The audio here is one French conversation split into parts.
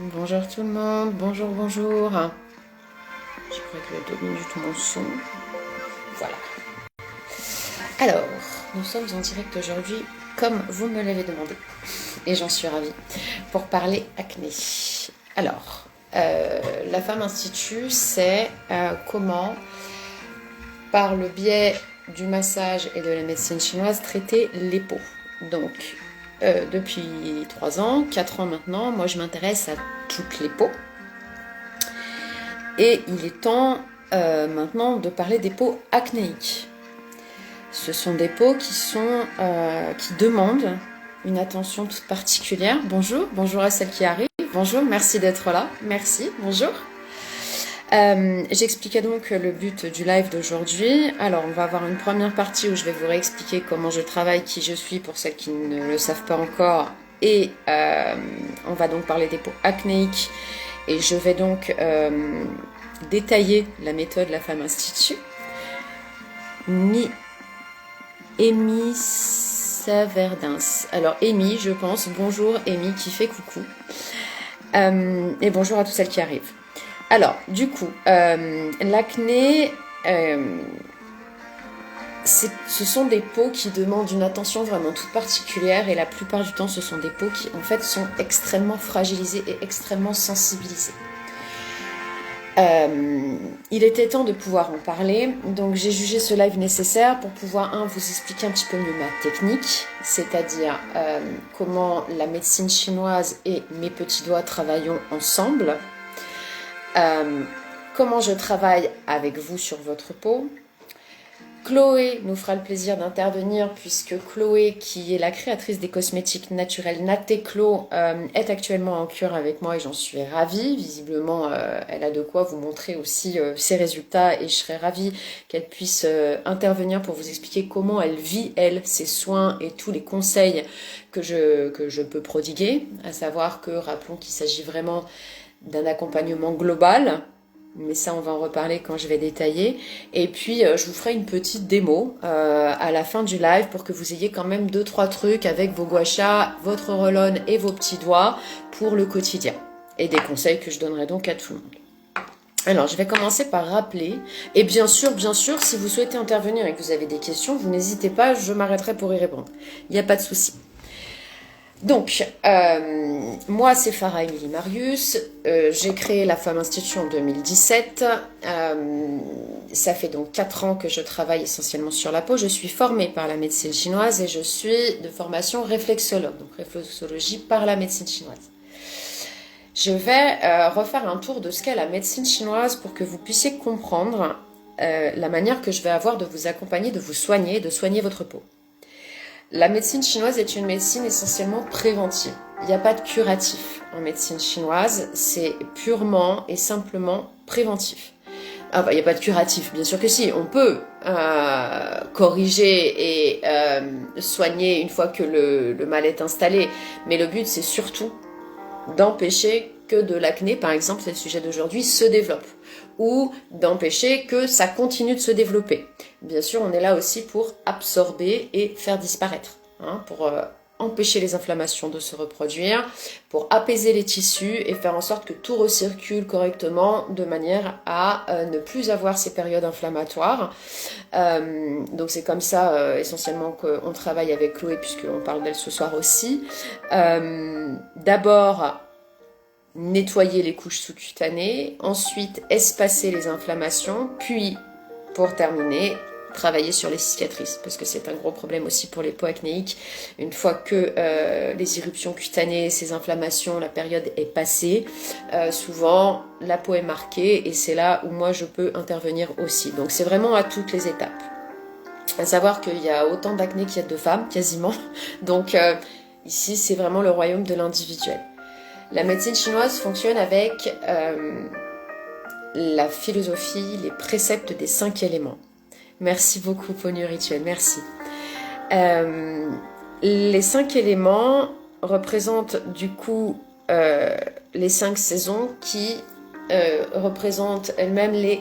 Bonjour tout le monde, bonjour, bonjour. J'ai réglé 2 minutes mon son. Voilà. Alors, nous sommes en direct aujourd'hui, comme vous me l'avez demandé. Et j'en suis ravie, pour parler acné. Alors, la Femme Institut, c'est comment, par le biais du massage et de la médecine chinoise, traiter les peaux. Donc, depuis 3 ans, 4 ans maintenant, moi je m'intéresse à toutes les peaux. Et il est temps maintenant de parler des peaux acnéiques. Ce sont des peaux qui demandent une attention toute particulière. Bonjour, bonjour à celles qui arrivent. Bonjour, merci d'être là. Merci, bonjour. J'expliquais donc le but du live d'aujourd'hui. Alors, on va avoir une première partie où je vais vous réexpliquer comment je travaille, qui je suis pour celles qui ne le savent pas encore. Et on va donc parler des peaux acnéiques. Et je vais donc détailler la méthode La Femme Institut. Amy Saverdins. Alors, Amy, je pense. Bonjour, Amy, qui fait coucou. Et bonjour à toutes celles qui arrivent. Alors, du coup, l'acné, ce sont des peaux qui demandent une attention vraiment toute particulière et la plupart du temps, ce sont des peaux qui, en fait, sont extrêmement fragilisées et extrêmement sensibilisées. Il était temps de pouvoir en parler, donc j'ai jugé ce live nécessaire pour pouvoir, vous expliquer un petit peu mieux ma technique, c'est-à-dire comment la médecine chinoise et mes petits doigts travaillons ensemble, comment je travaille avec vous sur votre peau. Chloé nous fera le plaisir d'intervenir puisque Chloé, qui est la créatrice des cosmétiques naturels Nateclo, est actuellement en cure avec moi et j'en suis ravie. Visiblement, elle a de quoi vous montrer aussi ses résultats et je serais ravie qu'elle puisse intervenir pour vous expliquer comment elle vit, elle, ses soins et tous les conseils que je peux prodiguer. À savoir que, rappelons qu'il s'agit vraiment d'un accompagnement global. Mais ça, on va en reparler quand je vais détailler. Et puis, je vous ferai une petite démo à la fin du live pour que vous ayez quand même 2-3 trucs avec vos gua sha, votre roll-on et vos petits doigts pour le quotidien. Et des conseils que je donnerai donc à tout le monde. Alors, je vais commencer par rappeler. Et bien sûr, si vous souhaitez intervenir et que vous avez des questions, vous n'hésitez pas, je m'arrêterai pour y répondre. Il n'y a pas de souci. Donc, moi c'est Farah Émilie Marius, j'ai créé la Femme Institut en 2017, ça fait donc 4 ans que je travaille essentiellement sur la peau, je suis formée par la médecine chinoise et je suis de formation réflexologue, donc réflexologie par la médecine chinoise. Je vais refaire un tour de ce qu'est la médecine chinoise pour que vous puissiez comprendre la manière que je vais avoir de vous accompagner, de vous soigner, de soigner votre peau. La médecine chinoise est une médecine essentiellement préventive. Il n'y a pas de curatif en médecine chinoise, c'est purement et simplement préventif. Il n'y a pas de curatif, bien sûr que si. On peut corriger et soigner une fois que le mal est installé, mais le but c'est surtout d'empêcher que de l'acné, par exemple, c'est le sujet d'aujourd'hui, se développe, ou d'empêcher que ça continue de se développer. Bien sûr, on est là aussi pour absorber et faire disparaître, pour empêcher les inflammations de se reproduire, pour apaiser les tissus et faire en sorte que tout recircule correctement de manière à ne plus avoir ces périodes inflammatoires. Donc c'est comme ça essentiellement qu'on travaille avec Chloé, puisqu'on parle d'elle ce soir aussi. D'abord, nettoyer les couches sous-cutanées, ensuite espacer les inflammations, puis pour terminer, travailler sur les cicatrices, parce que c'est un gros problème aussi pour les peaux acnéiques. Une fois que les éruptions cutanées, ces inflammations, la période est passée, souvent la peau est marquée et c'est là où moi je peux intervenir aussi. Donc c'est vraiment à toutes les étapes. À savoir qu'il y a autant d'acné qu'il y a de femmes, quasiment. Donc ici c'est vraiment le royaume de l'individuel. La médecine chinoise fonctionne avec la philosophie, les préceptes des 5 éléments. Merci beaucoup, Pogno Rituel, merci. Les 5 éléments représentent du coup les 5 saisons qui représentent elles-mêmes les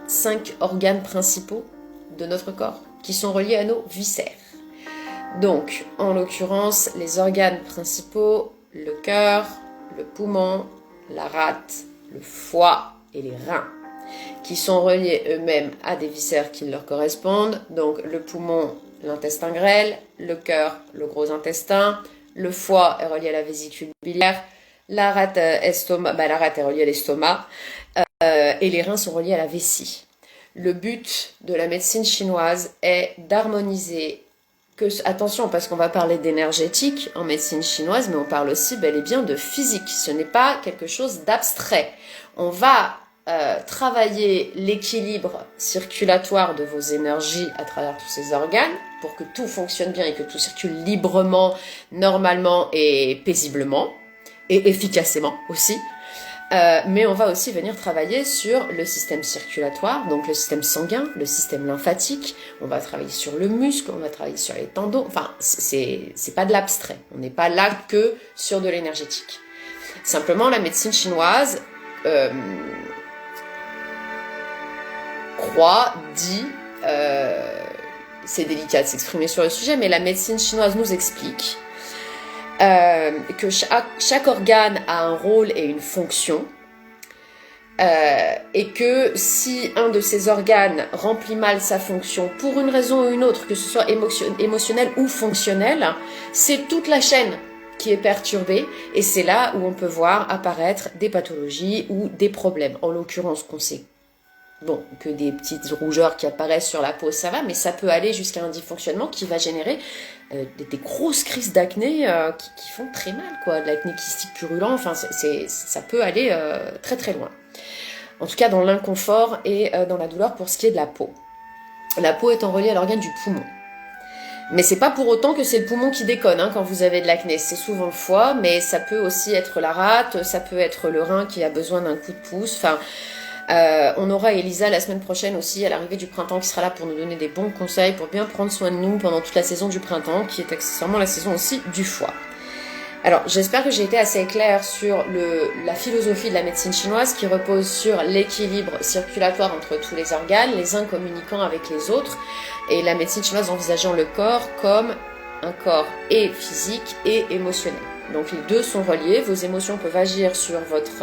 5 organes principaux de notre corps qui sont reliés à nos viscères. Donc, en l'occurrence, les organes principaux, le cœur, le poumon, la rate, le foie et les reins, qui sont reliés eux-mêmes à des viscères qui leur correspondent. Donc le poumon, l'intestin grêle, le cœur, le gros intestin, le foie est relié à la vésicule biliaire, la rate, la rate est reliée à l'estomac et les reins sont reliés à la vessie. Le but de la médecine chinoise est d'harmoniser attention, parce qu'on va parler d'énergétique en médecine chinoise, mais on parle aussi bel et bien de physique. Ce n'est pas quelque chose d'abstrait. On va travailler l'équilibre circulatoire de vos énergies à travers tous ces organes pour que tout fonctionne bien et que tout circule librement, normalement et paisiblement, et efficacement aussi. Mais on va aussi venir travailler sur le système circulatoire, donc le système sanguin, le système lymphatique. On va travailler sur le muscle, on va travailler sur les tendons. Enfin, c'est pas de l'abstrait. On n'est pas là que sur de l'énergétique. Simplement, la médecine chinoise dit, c'est délicat de s'exprimer sur le sujet, mais la médecine chinoise nous explique que chaque organe a un rôle et une fonction, et que si un de ces organes remplit mal sa fonction pour une raison ou une autre, que ce soit émotionnelle ou fonctionnelle, c'est toute la chaîne qui est perturbée, et c'est là où on peut voir apparaître des pathologies ou des problèmes. En l'occurrence, qu'on sait que des petites rougeurs qui apparaissent sur la peau, ça va, mais ça peut aller jusqu'à un dysfonctionnement qui va générer des grosses crises d'acné qui font très mal, quoi. De l'acné kystique purulent, enfin, ça peut aller très très loin. En tout cas, dans l'inconfort et dans la douleur pour ce qui est de la peau. La peau étant reliée à l'organe du poumon. Mais c'est pas pour autant que c'est le poumon qui déconne quand vous avez de l'acné. C'est souvent le foie, mais ça peut aussi être la rate, ça peut être le rein qui a besoin d'un coup de pouce, enfin... on aura Elisa la semaine prochaine aussi, à l'arrivée du printemps, qui sera là pour nous donner des bons conseils pour bien prendre soin de nous pendant toute la saison du printemps, qui est accessoirement la saison aussi du foie. Alors, j'espère que j'ai été assez claire sur la philosophie de la médecine chinoise qui repose sur l'équilibre circulatoire entre tous les organes, les uns communiquant avec les autres, et la médecine chinoise envisageant le corps comme un corps et physique et émotionnel. Donc les deux sont reliés, vos émotions peuvent agir sur votre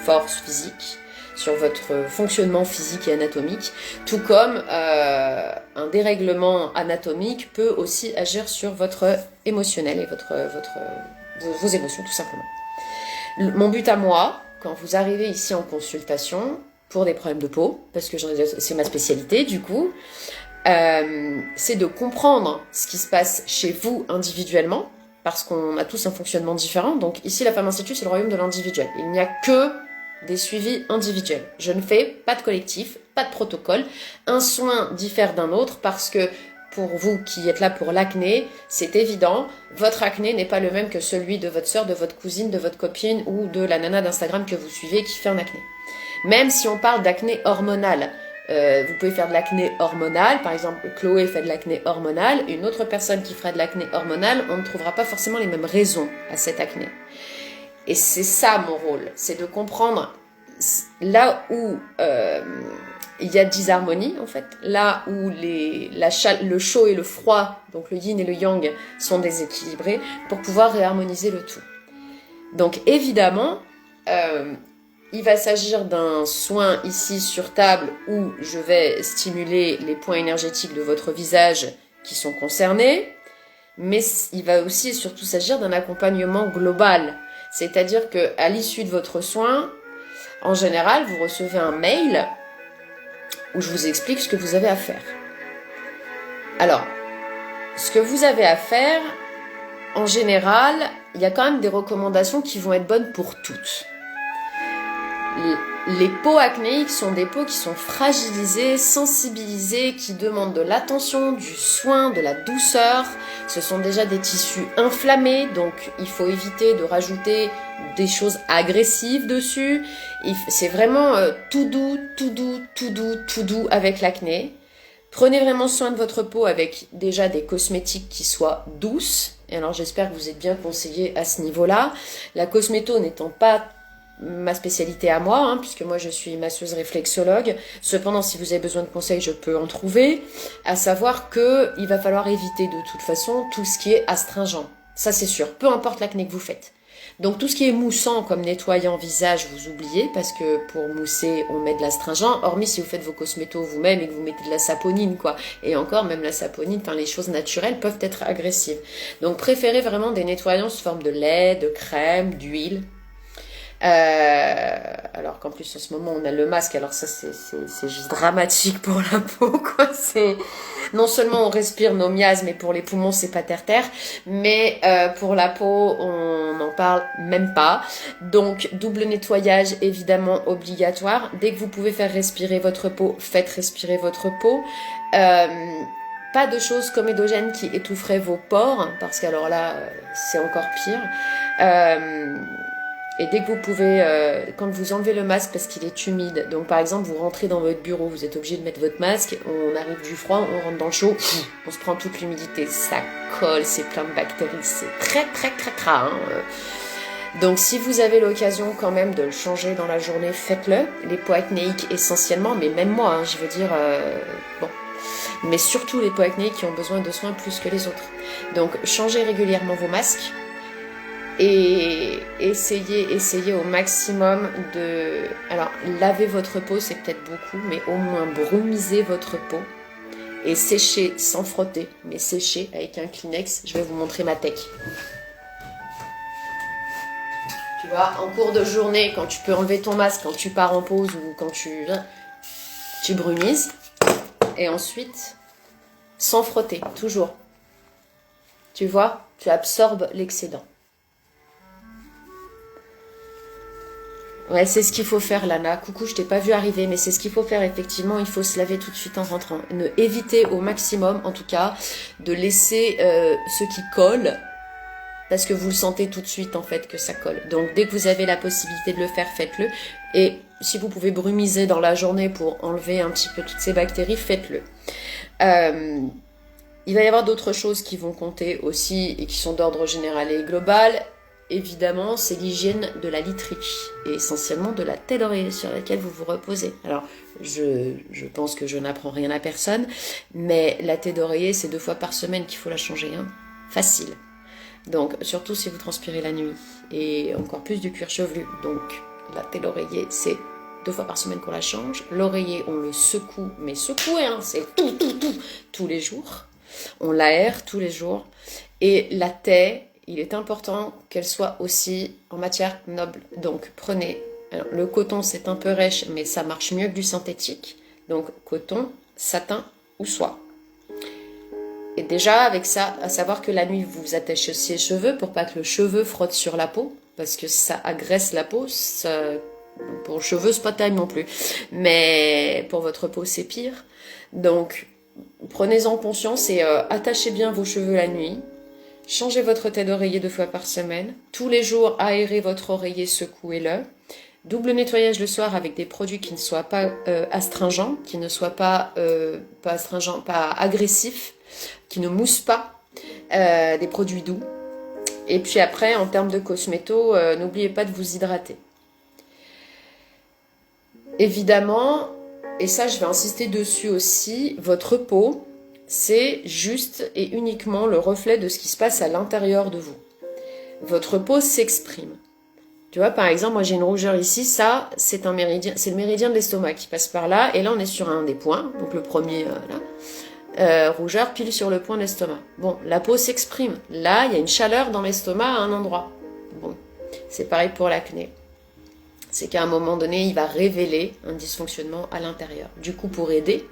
force physique, sur votre fonctionnement physique et anatomique, tout comme un dérèglement anatomique peut aussi agir sur votre émotionnel et vos émotions tout simplement. Mon but à moi, quand vous arrivez ici en consultation pour des problèmes de peau, parce que c'est ma spécialité du coup, c'est de comprendre ce qui se passe chez vous individuellement, parce qu'on a tous un fonctionnement différent. Donc ici, la Femme Institute, c'est le royaume de l'individuel. Il n'y a que des suivis individuels. Je ne fais pas de collectif, pas de protocole. Un soin diffère d'un autre parce que pour vous qui êtes là pour l'acné, c'est évident, votre acné n'est pas le même que celui de votre sœur, de votre cousine, de votre copine ou de la nana d'Instagram que vous suivez qui fait un acné. Même si on parle d'acné hormonal, vous pouvez faire de l'acné hormonal, par exemple Chloé fait de l'acné hormonal, une autre personne qui fera de l'acné hormonal, on ne trouvera pas forcément les mêmes raisons à cette acné. Et c'est ça mon rôle, c'est de comprendre là où il y a disharmonie en fait, là où le chaud et le froid, donc le yin et le yang, sont déséquilibrés, pour pouvoir réharmoniser le tout. Donc évidemment, il va s'agir d'un soin ici sur table où je vais stimuler les points énergétiques de votre visage qui sont concernés, mais il va aussi et surtout s'agir d'un accompagnement global. C'est-à-dire qu'à l'issue de votre soin, en général, vous recevez un mail où je vous explique ce que vous avez à faire. Alors, ce que vous avez à faire, en général, il y a quand même des recommandations qui vont être bonnes pour toutes. Les peaux acnéiques sont des peaux qui sont fragilisées, sensibilisées, qui demandent de l'attention, du soin, de la douceur. Ce sont déjà des tissus inflammés, donc il faut éviter de rajouter des choses agressives dessus. C'est vraiment tout doux, tout doux, tout doux, tout doux avec l'acné. Prenez vraiment soin de votre peau avec déjà des cosmétiques qui soient douces. Et alors j'espère que vous êtes bien conseillés à ce niveau-là. La cosméto n'étant pas ma spécialité à moi, puisque moi je suis masseuse réflexologue. Cependant, si vous avez besoin de conseils, je peux en trouver. À savoir que il va falloir éviter de toute façon tout ce qui est astringent. Ça c'est sûr, peu importe l'acné que vous faites. Donc tout ce qui est moussant comme nettoyant visage, vous oubliez, parce que pour mousser, on met de l'astringent, hormis si vous faites vos cosmétos vous-même et que vous mettez de la saponine, quoi. Et encore, même la saponine, les choses naturelles peuvent être agressives. Donc préférez vraiment des nettoyants sous forme de lait, de crème, d'huile. Alors qu'en plus en ce moment on a le masque, alors ça c'est juste dramatique pour la peau, quoi. C'est non seulement on respire nos miasmes, mais pour les poumons c'est pas terre, mais pour la peau on n'en parle même pas. Donc double nettoyage évidemment obligatoire. Dès que vous pouvez faire respirer votre peau, faites respirer votre peau. Pas de choses comédogènes qui étoufferaient vos pores, parce qu'alors là c'est encore pire. Et dès que vous pouvez, quand vous enlevez le masque parce qu'il est humide, donc par exemple vous rentrez dans votre bureau, vous êtes obligé de mettre votre masque, on arrive du froid, on rentre dans le chaud, on se prend toute l'humidité, ça colle, c'est plein de bactéries, c'est très cracra. Hein. Donc si vous avez l'occasion quand même de le changer dans la journée, faites-le. Les peaux acnéiques essentiellement, mais même moi, hein, je veux dire, bon. Mais surtout les peaux acnéiques qui ont besoin de soins plus que les autres. Donc changez régulièrement vos masques. Et essayez au maximum de... Alors, laver votre peau, c'est peut-être beaucoup, mais au moins brumiser votre peau. Et sécher sans frotter, mais sécher avec un Kleenex. Je vais vous montrer ma tech. Tu vois, en cours de journée, quand tu peux enlever ton masque, quand tu pars en pause ou quand tu brumises. Et ensuite, sans frotter, toujours. Tu vois, tu absorbes l'excédent. Ouais, c'est ce qu'il faut faire, Lana. Coucou, je t'ai pas vu arriver, mais c'est ce qu'il faut faire, effectivement. Il faut se laver tout de suite en rentrant. Évitez au maximum, en tout cas, de laisser ce qui colle, parce que vous le sentez tout de suite, en fait, que ça colle. Donc, dès que vous avez la possibilité de le faire, faites-le. Et si vous pouvez brumiser dans la journée pour enlever un petit peu toutes ces bactéries, faites-le. Il va y avoir d'autres choses qui vont compter aussi et qui sont d'ordre général et global. Évidemment, c'est l'hygiène de la literie et essentiellement de la tête d'oreiller sur laquelle vous vous reposez. Alors, je pense que je n'apprends rien à personne, mais la tête d'oreiller, c'est 2 fois par semaine qu'il faut la changer. Hein. Facile. Donc, surtout si vous transpirez la nuit et encore plus du cuir chevelu. Donc, la tête d'oreiller, c'est 2 fois par semaine qu'on la change. L'oreiller, on le secoue, mais secouer, hein, c'est tous les jours. On l'aère tous les jours. Et la tête, il est important qu'elle soit aussi en matière noble. Donc prenez, alors, le coton c'est un peu rêche, mais ça marche mieux que du synthétique. Donc coton, satin ou soie. Et déjà avec ça, à savoir que la nuit vous vous attachez aussi les cheveux pour pas que le cheveu frotte sur la peau, parce que ça agresse la peau. Ça, pour le cheveu c'est pas terrible non plus, mais pour votre peau c'est pire. Donc prenez-en conscience et attachez bien vos cheveux la nuit. Changez votre tête d'oreiller 2 fois par semaine. Tous les jours, aérez votre oreiller, secouez-le. Double nettoyage le soir avec des produits qui ne soient pas astringents, qui ne soient pas astringents, pas agressifs, qui ne moussent pas, des produits doux. Et puis après, en termes de cosméto, n'oubliez pas de vous hydrater. Évidemment, et ça je vais insister dessus aussi, votre peau, c'est juste et uniquement le reflet de ce qui se passe à l'intérieur de vous. Votre peau s'exprime. Tu vois, par exemple, moi j'ai une rougeur ici, ça c'est un méridien, c'est le méridien de l'estomac qui passe par là, et là on est sur un des points, donc le premier là, rougeur pile sur le point de l'estomac. Bon, la peau s'exprime. Là, il y a une chaleur dans l'estomac à un endroit. Bon, c'est pareil pour l'acné. C'est qu'à un moment donné, il va révéler un dysfonctionnement à l'intérieur. Du coup, pour aider,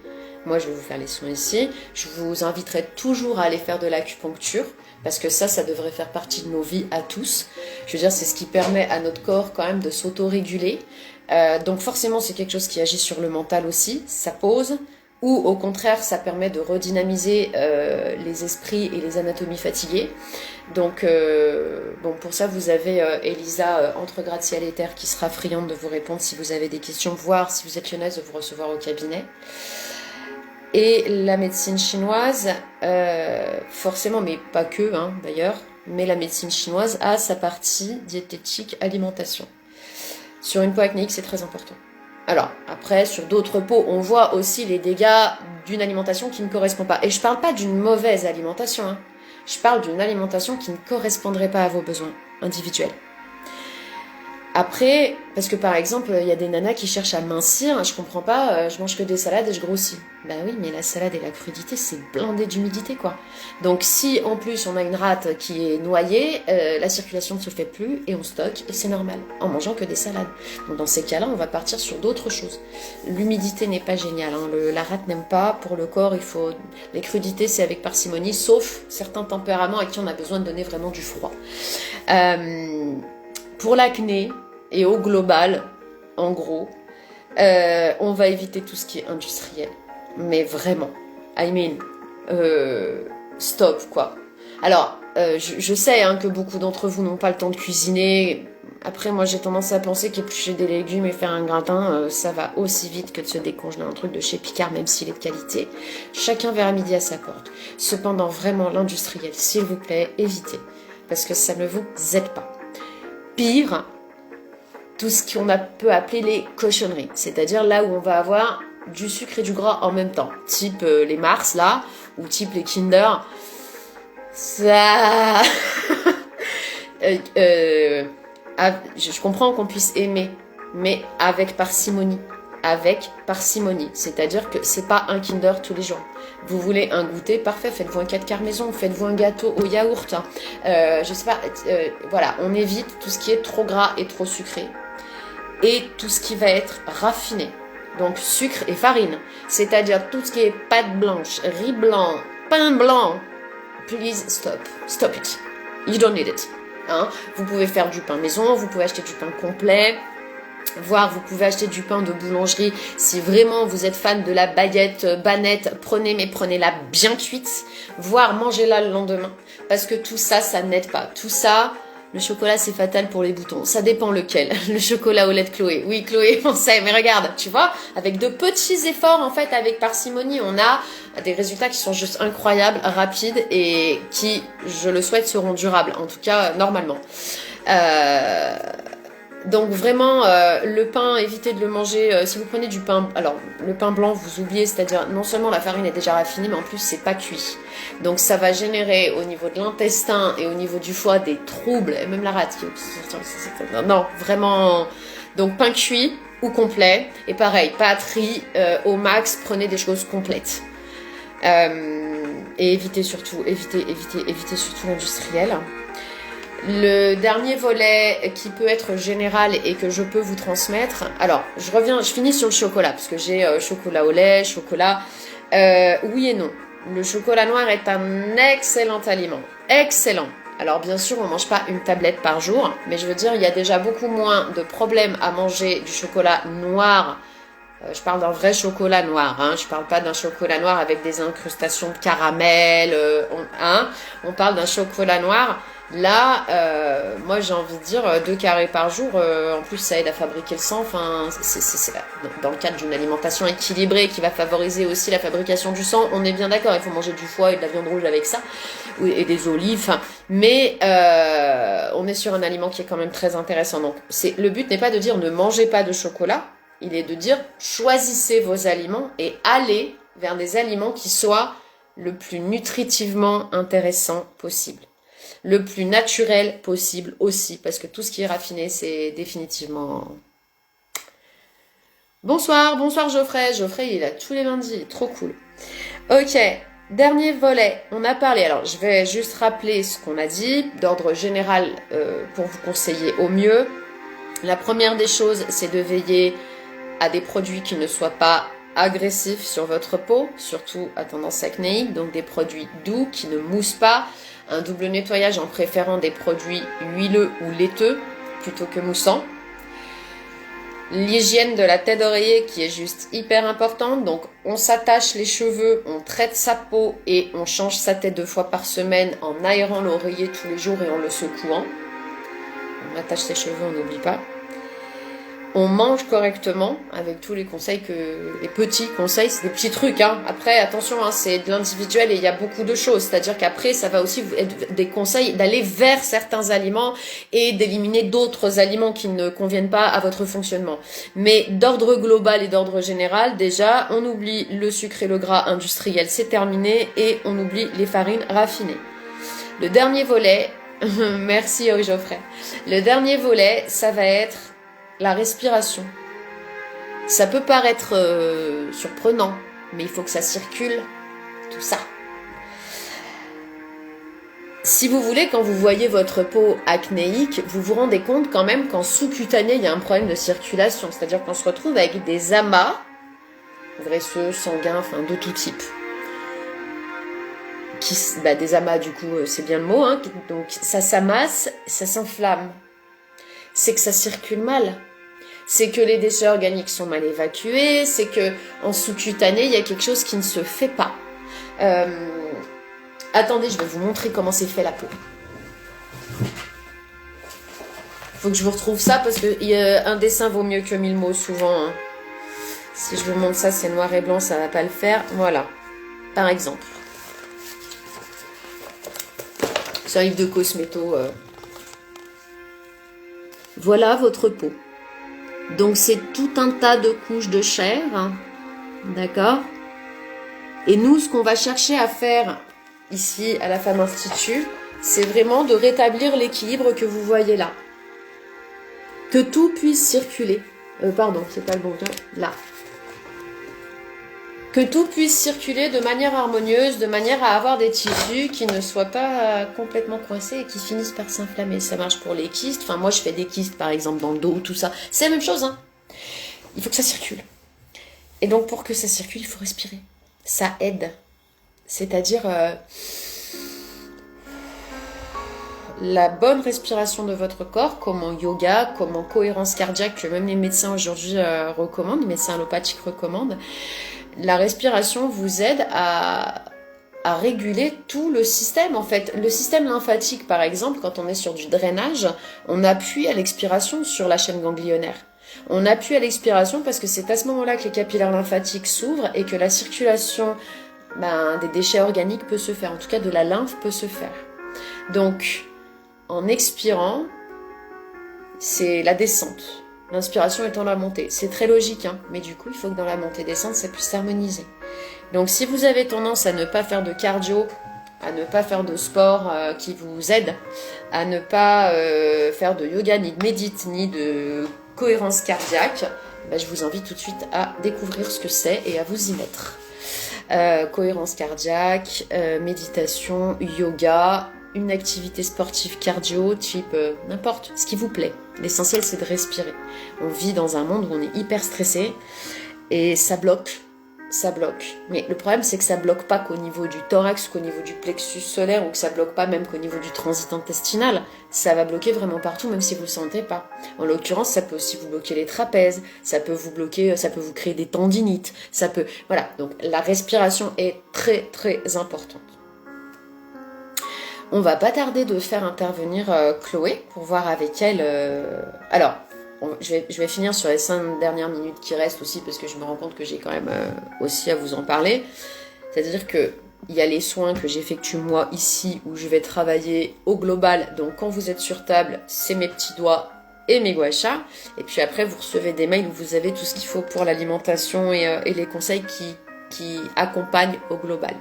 moi, je vais vous faire les soins ici. Je vous inviterai toujours à aller faire de l'acupuncture parce que ça devrait faire partie de nos vies à tous. Je veux dire, c'est ce qui permet à notre corps quand même de s'auto-réguler. Donc forcément, c'est quelque chose qui agit sur le mental aussi. Ça pose. Ou au contraire, ça permet de redynamiser les esprits et les anatomies fatiguées. Donc, bon, pour ça, vous avez Elisa entre gratte-ciel et terre qui sera friande de vous répondre si vous avez des questions, voire si vous êtes lyonnaise, de vous recevoir au cabinet. Et la médecine chinoise, forcément, mais pas que hein, d'ailleurs, mais la médecine chinoise a sa partie diététique alimentation. Sur une peau acnéique, c'est très important. Alors, après, sur d'autres peaux, on voit aussi les dégâts d'une alimentation qui ne correspond pas. Et je parle pas d'une mauvaise alimentation, hein. Je parle d'une alimentation qui ne correspondrait pas à vos besoins individuels. Après, parce que par exemple, il y a des nanas qui cherchent à mincir, je comprends pas, je mange que des salades et je grossis. Bah oui, mais la salade et la crudité, c'est blindé d'humidité, quoi. Donc si en plus on a une rate qui est noyée, la circulation ne se fait plus et on stocke, et c'est normal, en mangeant que des salades. Donc dans ces cas-là, on va partir sur d'autres choses. L'humidité n'est pas géniale, hein. La rate n'aime pas, pour le corps, il faut... Les crudités, c'est avec parcimonie, sauf certains tempéraments à qui on a besoin de donner vraiment du froid. Pour l'acné, et au global, en gros, on va éviter tout ce qui est industriel. Mais vraiment, I mean, stop, quoi. Alors, je sais hein, que beaucoup d'entre vous n'ont pas le temps de cuisiner. Après, moi, j'ai tendance à penser qu'éplucher des légumes et faire un gratin, ça va aussi vite que de se décongeler un truc de chez Picard, même s'il est de qualité. Chacun verra midi à sa porte. Cependant, vraiment, l'industriel, s'il vous plaît, évitez. Parce que ça ne vous aide pas. Pire, tout ce qu'on peut appeler les cochonneries, c'est-à-dire là où on va avoir du sucre et du gras en même temps, type les Mars là, ou type les Kinder, ça... je comprends qu'on puisse aimer, mais avec parcimonie. Avec parcimonie, c'est-à-dire que c'est pas un Kinder tous les jours. Vous voulez un goûter, parfait, faites-vous un 4 quarts maison, faites-vous un gâteau au yaourt, je sais pas, voilà, on évite tout ce qui est trop gras et trop sucré. Et tout ce qui va être raffiné, donc sucre et farine, c'est-à-dire tout ce qui est pâte blanche, riz blanc, pain blanc, please stop it, you don't need it. Hein, vous pouvez faire du pain maison, vous pouvez acheter du pain complet, voire vous pouvez acheter du pain de boulangerie si vraiment vous êtes fan de la baguette, banette, prenez-la bien cuite, voire mangez-la le lendemain, parce que tout ça, ça n'aide pas. Tout ça, le chocolat c'est fatal pour les boutons, ça dépend lequel, le chocolat au lait de Chloé, oui Chloé on sait, mais regarde, tu vois, avec de petits efforts en fait, avec parcimonie, on a des résultats qui sont juste incroyables, rapides et qui, je le souhaite, seront durables, en tout cas normalement. Donc vraiment, le pain, évitez de le manger, si vous prenez du pain, alors le pain blanc vous oubliez, c'est-à-dire non seulement la farine est déjà raffinée, mais en plus c'est pas cuit. Donc ça va générer au niveau de l'intestin et au niveau du foie des troubles, et même la rate. Non, vraiment, donc pain cuit ou complet, et pareil, pâte, riz, au max, prenez des choses complètes. Et évitez surtout l'industriel. Le dernier volet qui peut être général et que je peux vous transmettre, alors je finis sur le chocolat parce que j'ai chocolat au lait, chocolat, oui et non. Le chocolat noir est un excellent aliment, excellent. Alors bien sûr on mange pas une tablette par jour, mais je veux dire il y a déjà beaucoup moins de problèmes à manger du chocolat noir. Je parle d'un vrai chocolat noir, hein. Je parle pas d'un chocolat noir avec des incrustations de caramel, on parle d'un chocolat noir. Là, moi j'ai envie de dire 2 carrés par jour, en plus ça aide à fabriquer le sang, enfin, c'est dans le cadre d'une alimentation équilibrée qui va favoriser aussi la fabrication du sang, on est bien d'accord, il faut manger du foie et de la viande rouge avec ça, et des olives, mais on est sur un aliment qui est quand même très intéressant, donc le but n'est pas de dire ne mangez pas de chocolat, il est de dire choisissez vos aliments et allez vers des aliments qui soient le plus nutritivement intéressants possible. Le plus naturel possible aussi, parce que tout ce qui est raffiné, c'est définitivement... Bonsoir Geoffrey. Geoffrey, il est là tous les lundis, il est trop cool. Ok, dernier volet, on a parlé, alors je vais juste rappeler ce qu'on a dit, d'ordre général pour vous conseiller au mieux. La première des choses, c'est de veiller à des produits qui ne soient pas agressifs sur votre peau, surtout à tendance acnéique, donc des produits doux qui ne moussent pas, un double nettoyage en préférant des produits huileux ou laiteux plutôt que moussants. L'hygiène de la tête d'oreiller qui est juste hyper importante, donc on s'attache les cheveux, on traite sa peau et on change sa tête 2 fois par semaine en aérant l'oreiller tous les jours et en le secouant. On attache ses cheveux, on n'oublie pas. On mange correctement avec tous les conseils les petits conseils, c'est des petits trucs, hein. Après, attention, hein, c'est de l'individuel et il y a beaucoup de choses. C'est-à-dire qu'après, ça va aussi être des conseils d'aller vers certains aliments et d'éliminer d'autres aliments qui ne conviennent pas à votre fonctionnement. Mais d'ordre global et d'ordre général, déjà, on oublie le sucre et le gras industriel, c'est terminé, et on oublie les farines raffinées. Le dernier volet, Merci Geoffrey. Le dernier volet, ça va être la respiration. Ça peut paraître surprenant, mais il faut que ça circule, tout ça. Si vous voulez, quand vous voyez votre peau acnéique, vous vous rendez compte quand même qu'en sous-cutané, il y a un problème de circulation. C'est-à-dire qu'on se retrouve avec des amas graisseux, sanguins, enfin de tout type. Des amas, du coup, c'est bien le mot. Hein, donc ça s'amasse, ça s'inflamme. C'est que ça circule mal. C'est que les déchets organiques sont mal évacués. C'est que en sous-cutané, il y a quelque chose qui ne se fait pas. Attendez, je vais vous montrer comment c'est fait la peau. Faut que je vous retrouve ça parce que un dessin vaut mieux que 1000 mots souvent. Hein. Si je vous montre ça, c'est noir et blanc, ça va pas le faire. Voilà, par exemple. C'est un livre de cosméto. Voilà votre peau. Donc c'est tout un tas de couches de chair. Hein. D'accord ? Et nous, ce qu'on va chercher à faire ici à la Femme Institut, c'est vraiment de rétablir l'équilibre que vous voyez là. Que tout puisse circuler. Pardon, c'est pas le bon temps. Là. Que tout puisse circuler de manière harmonieuse, de manière à avoir des tissus qui ne soient pas complètement coincés et qui finissent par s'inflammer. Ça marche pour les kystes. Enfin, moi, je fais des kystes, par exemple, dans le dos, tout ça. C'est la même chose, hein. Il faut que ça circule. Et donc, pour que ça circule, il faut respirer. Ça aide. C'est-à-dire la bonne respiration de votre corps, comme en yoga, comme en cohérence cardiaque, que même les médecins aujourd'hui recommandent, les médecins allopathiques recommandent. La respiration vous aide à réguler tout le système, en fait. Le système lymphatique, par exemple, quand on est sur du drainage, on appuie à l'expiration sur la chaîne ganglionnaire. On appuie à l'expiration parce que c'est à ce moment-là que les capillaires lymphatiques s'ouvrent et que la circulation des déchets organiques peut se faire, en tout cas de la lymphe peut se faire. Donc, en expirant, c'est la descente. L'inspiration étant la montée. C'est très logique, hein, mais du coup, il faut que dans la montée-descente, ça puisse s'harmoniser. Donc, si vous avez tendance à ne pas faire de cardio, à ne pas faire de sport qui vous aide, à ne pas faire de yoga, ni de médite, ni de cohérence cardiaque, je vous invite tout de suite à découvrir ce que c'est et à vous y mettre. Cohérence cardiaque, méditation, yoga, une activité sportive cardio, type n'importe, ce qui vous plaît. L'essentiel, c'est de respirer. On vit dans un monde où on est hyper stressé et ça bloque. Mais le problème, c'est que ça bloque pas qu'au niveau du thorax, qu'au niveau du plexus solaire, ou que ça bloque pas même qu'au niveau du transit intestinal. Ça va bloquer vraiment partout, même si vous le sentez pas. En l'occurrence, ça peut aussi vous bloquer les trapèzes, ça peut vous bloquer, ça peut vous créer des tendinites, ça peut, voilà. Donc, la respiration est très, très importante. On va pas tarder de faire intervenir Chloé pour voir avec elle. Alors, je vais finir sur les 5 dernières minutes qui restent aussi parce que je me rends compte que j'ai quand même aussi à vous en parler. C'est-à-dire que il y a les soins que j'effectue moi ici où je vais travailler au global. Donc quand vous êtes sur table, c'est mes petits doigts et mes gua sha. Et puis après, vous recevez des mails où vous avez tout ce qu'il faut pour l'alimentation et les conseils qui accompagnent au global.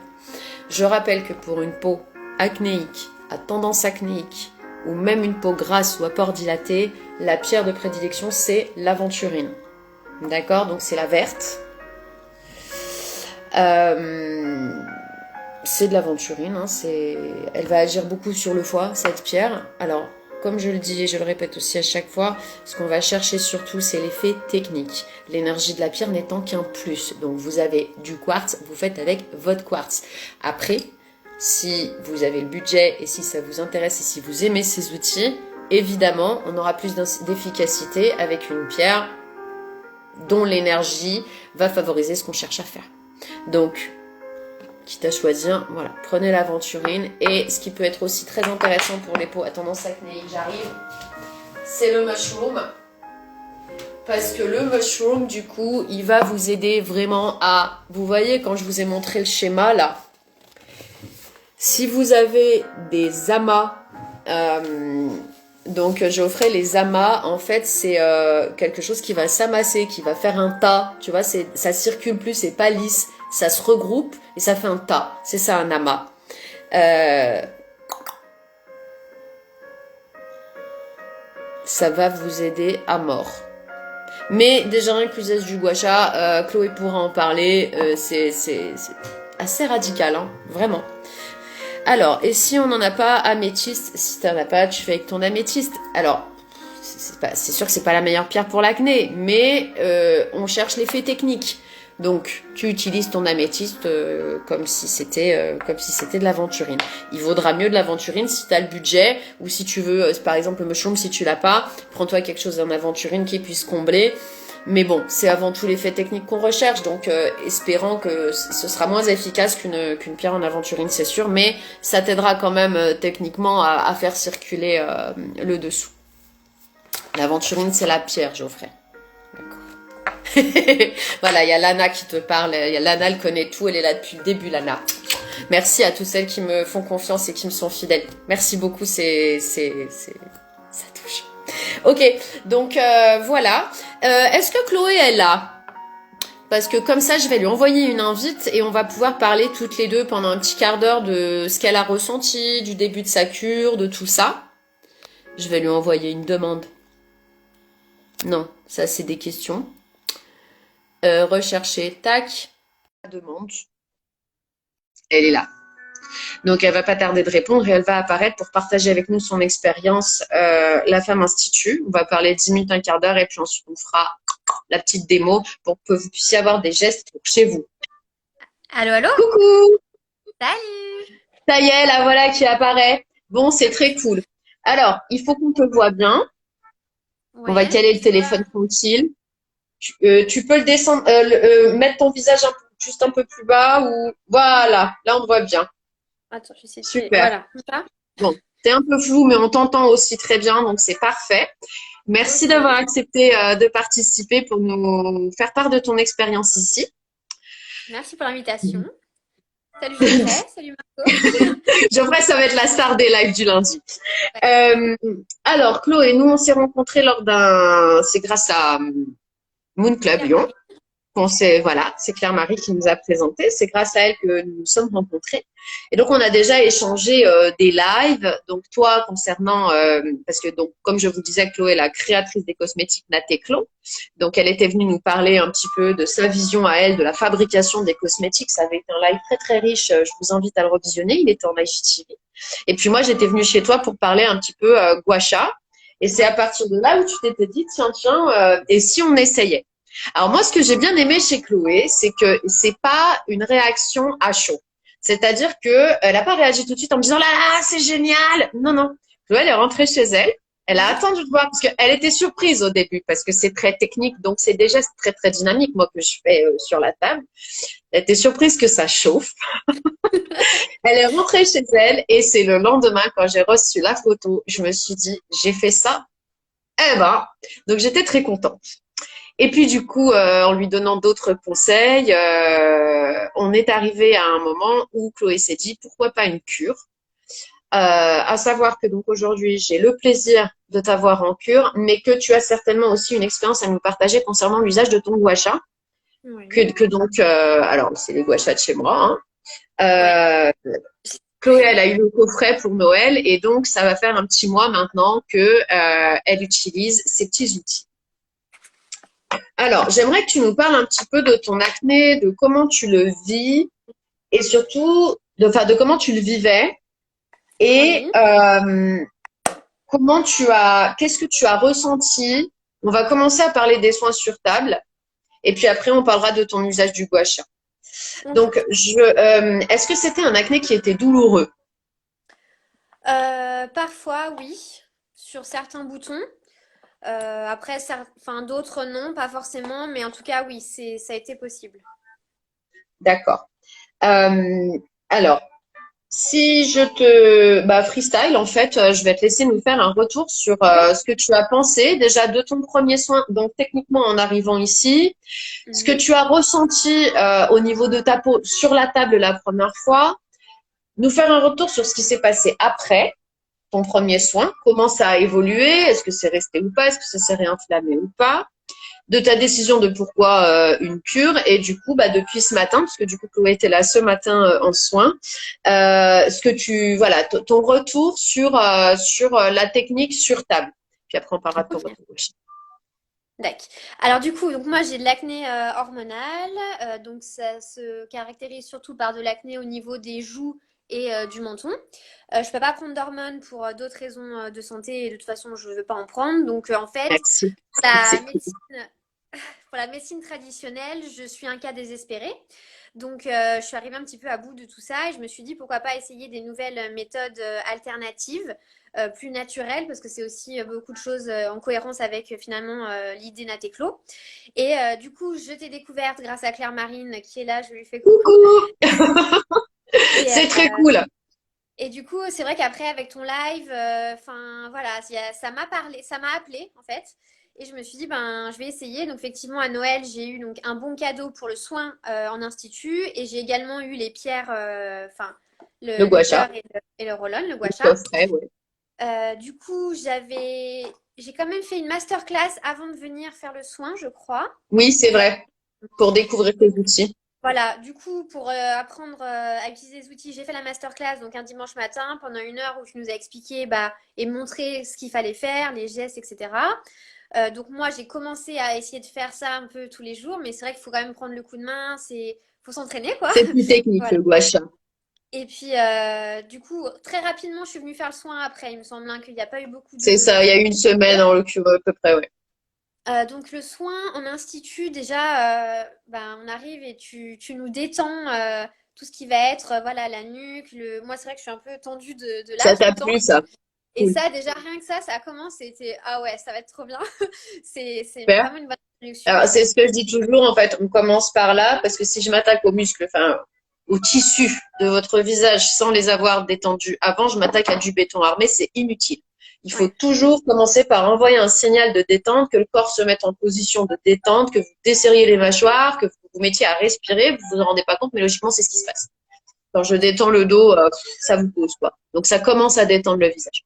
Je rappelle que pour une peau acnéique, à tendance acnéique, ou même une peau grasse ou à pores dilatés, la pierre de prédilection, c'est l'aventurine. D'accord ? Donc c'est la verte. C'est de l'aventurine. Hein, elle va agir beaucoup sur le foie, cette pierre. Alors, comme je le dis et je le répète aussi à chaque fois, ce qu'on va chercher surtout, c'est l'effet technique. L'énergie de la pierre n'étant qu'un plus. Donc vous avez du quartz, vous faites avec votre quartz. Après, si vous avez le budget et si ça vous intéresse et si vous aimez ces outils, évidemment, on aura plus d'efficacité avec une pierre dont l'énergie va favoriser ce qu'on cherche à faire. Donc, quitte à choisir, voilà, prenez l'aventurine. Et ce qui peut être aussi très intéressant pour les peaux à tendance acnéique, j'arrive, c'est le mushroom. Parce que le mushroom, du coup, il va vous aider vraiment à... Vous voyez, quand je vous ai montré le schéma, là, si vous avez des amas, donc Geoffrey, les amas, en fait, c'est quelque chose qui va s'amasser, qui va faire un tas. Tu vois, ça circule plus, c'est pas lisse, ça se regroupe et ça fait un tas. C'est ça un amas. ça va vous aider à mort. Mais déjà rien que l'usage du gua sha, Chloé pourra en parler, c'est assez radical, hein, vraiment. Alors, et si on n'en a pas, améthyste, si t'en as pas, tu fais avec ton améthyste. Alors, c'est sûr que c'est pas la meilleure pierre pour l'acné, mais on cherche l'effet technique. Donc, tu utilises ton améthyste comme si c'était de l'aventurine. Il vaudra mieux de l'aventurine si tu as le budget, ou si tu veux, par exemple, le mushroom, si tu l'as pas, prends-toi quelque chose en aventurine qui puisse combler. Mais bon, c'est avant tout l'effet technique qu'on recherche, donc espérant que ce sera moins efficace qu'une pierre en aventurine, c'est sûr, mais ça t'aidera quand même techniquement à faire circuler le dessous. L'aventurine, c'est la pierre, Geoffrey. D'accord. Voilà, il y a Lana qui te parle. Lana, elle connaît tout. Elle est là depuis le début, Lana. Merci à toutes celles qui me font confiance et qui me sont fidèles. Merci beaucoup, ça touche. Ok, donc voilà. Est-ce que Chloé est là? Parce que comme ça, je vais lui envoyer une invite et on va pouvoir parler toutes les deux pendant un petit quart d'heure de ce qu'elle a ressenti, du début de sa cure, de tout ça. Je vais lui envoyer une demande. Non, ça c'est des questions. Rechercher, tac. Demande. Elle est là. Donc elle va pas tarder de répondre et elle va apparaître pour partager avec nous son expérience La Femme Institut. On va parler 10 minutes, un quart d'heure et puis ensuite on fera la petite démo pour que vous puissiez avoir des gestes pour chez vous. Allô, allô? Coucou! Salut! Ça y est, la voilà qui apparaît. Bon, c'est très cool. Alors, il faut qu'on te voit bien. On va Ouais, caler le c'est quoi? téléphone tranquille. Tu peux le descendre, mettre ton visage juste un peu plus bas ou voilà, là on te voit bien. Attends, je vais essayer de... Super. Voilà, comme ça. Bon, c'est un peu flou, mais on t'entend aussi très bien, donc c'est parfait. Merci Ok. d'avoir accepté de participer pour nous faire part de ton expérience ici. Merci pour l'invitation. Salut Geoffrey, salut Marco. Geoffrey, ça va être la star des lives du lundi. Ouais, ouais. Euh, alors, Chloé, nous, on s'est rencontrés c'est grâce à Moon Club Lyon. Claire-Marie. Voilà, c'est Claire-Marie qui nous a présenté. C'est grâce à elle que nous nous sommes rencontrés. Et donc, on a déjà échangé des lives. Donc, toi, concernant, parce que donc, comme je vous disais, Chloé est la créatrice des cosmétiques Naté-Clo. Donc, elle était venue nous parler un petit peu de sa vision à elle, de la fabrication des cosmétiques. Ça avait été un live très, très riche. Je vous invite à le revisionner. Il était en IGTV. Et puis, moi, j'étais venue chez toi pour parler un petit peu gua sha. Et c'est à Ouais. partir de là où tu t'étais dit, tiens, et si on essayait? Alors moi, ce que j'ai bien aimé chez Chloé, c'est que c'est pas une réaction à chaud. C'est-à-dire que elle a pas réagi tout de suite en me disant là, c'est génial. Non, non. Chloé, elle est rentrée chez elle. Elle a Mhm. attendu de voir parce qu'elle était surprise au début parce que c'est très technique, donc c'est des gestes très très dynamiques moi que je fais sur la table. Elle était surprise que ça chauffe. Elle est rentrée chez elle et c'est le lendemain quand j'ai reçu la photo, je me suis dit j'ai fait ça. Eh ben, donc j'étais très contente. Et puis du coup, en lui donnant d'autres conseils, on est arrivé à un moment où Chloé s'est dit pourquoi pas une cure. À savoir que donc aujourd'hui j'ai le plaisir de t'avoir en cure, mais que tu as certainement aussi une expérience à nous partager concernant l'usage de ton gua sha. Ouais. Que donc, alors c'est les gua sha de chez moi. Ouais. Hein. Chloé, elle a eu le coffret pour Noël et donc ça va faire un petit mois maintenant que elle utilise ces petits outils. Alors, j'aimerais que tu nous parles un petit peu de ton acné, de comment tu le vis et surtout de comment tu le vivais et Oui. qu'est-ce que tu as ressenti. On va commencer à parler des soins sur table et puis après on parlera de ton usage du gua sha. Ok. Donc, est-ce que c'était un acné qui était douloureux? Parfois, oui, sur certains boutons. Après, enfin, d'autres non, pas forcément, mais en tout cas, oui, ça a été possible. D'accord. Euh, alors, si je te freestyle, en fait, je vais te laisser nous faire un retour sur Oui. ce que tu as pensé déjà de ton premier soin, donc techniquement en arrivant ici, ce que Mhm. tu as ressenti au niveau de ta peau sur la table la première fois, nous faire un retour sur ce qui s'est passé après ton premier soin, comment ça a évolué, est-ce que c'est resté ou pas, est-ce que ça s'est réinflammé ou pas, de ta décision de pourquoi une cure et du coup depuis ce matin parce que du coup Chloé était là ce matin en soins ce que tu voilà ton retour sur la technique sur table Puis après, on parlera de ton Ok. retour aussi. D'accord. Alors du coup, donc moi j'ai de l'acné hormonale, donc ça se caractérise surtout par de l'acné au niveau des joues et du menton. Je peux pas prendre d'hormones pour d'autres raisons de santé et de toute façon je veux pas en prendre. Donc en fait, Merci. la C'est cool. médecine pour la médecine traditionnelle, je suis un cas désespéré. Donc, je suis arrivée un petit peu à bout de tout ça et je me suis dit pourquoi pas essayer des nouvelles méthodes alternatives, plus naturelles, parce que c'est aussi beaucoup de choses en cohérence avec finalement l'idée Natéclo. Et du coup, je t'ai découverte grâce à Claire Marine qui est là, je lui fais coucou. Coucou! Et, C'est très cool. et du coup, c'est vrai qu'après, avec ton live, enfin voilà, ça m'a parlé, ça m'a appelé en fait. Et je me suis dit, ben, je vais essayer. Donc, effectivement, à Noël, j'ai eu donc un bon cadeau pour le soin en institut. Et j'ai également eu les pierres, enfin, Le le gua sha, cœur et le roll-on, le le gua sha. coffret, ouais. Du coup, j'ai quand même fait une masterclass avant de venir faire le soin, je crois. Oui, c'est vrai. Pour découvrir tes outils. Voilà, du coup, pour apprendre à utiliser les outils, j'ai fait la masterclass donc un dimanche matin pendant 1 heure où tu nous as expliqué bah, et montré ce qu'il fallait faire, les gestes, etc. Donc moi, j'ai commencé à essayer de faire ça un peu tous les jours, mais c'est vrai qu'il faut quand même prendre le coup de main, faut s'entraîner quoi. C'est plus technique, Voilà. le gua sha. Et puis, du coup, très rapidement, je suis venue faire le soin après. Il me semble hein, qu'il n'y a pas eu beaucoup C'est de ça, il y a eu une semaine en l'occurrence, à peu près, ouais. donc le soin en institut, déjà, ben, on arrive et tu nous détends tout ce qui va être, voilà, la nuque. Moi, c'est vrai que je suis un peu tendue de là Ça tout t'a le temps. plu, ça? Et Cool. ça, déjà, rien que ça commence, c'était, ah ouais, ça va être trop bien. C'est Super. vraiment une bonne introduction. Alors, c'est ce que je dis toujours, en fait, on commence par là, parce que si je m'attaque aux muscles, enfin, aux tissus de votre visage sans les avoir détendus avant, je m'attaque à du béton armé, c'est inutile. Il faut Ouais. toujours commencer par envoyer un signal de détente, que le corps se mette en position de détente, que vous desserriez les mâchoires, que vous vous mettiez à respirer, vous vous en rendez pas compte, mais logiquement, c'est ce qui se passe. Quand je détends le dos, ça vous pose, quoi. Donc, ça commence à détendre le visage.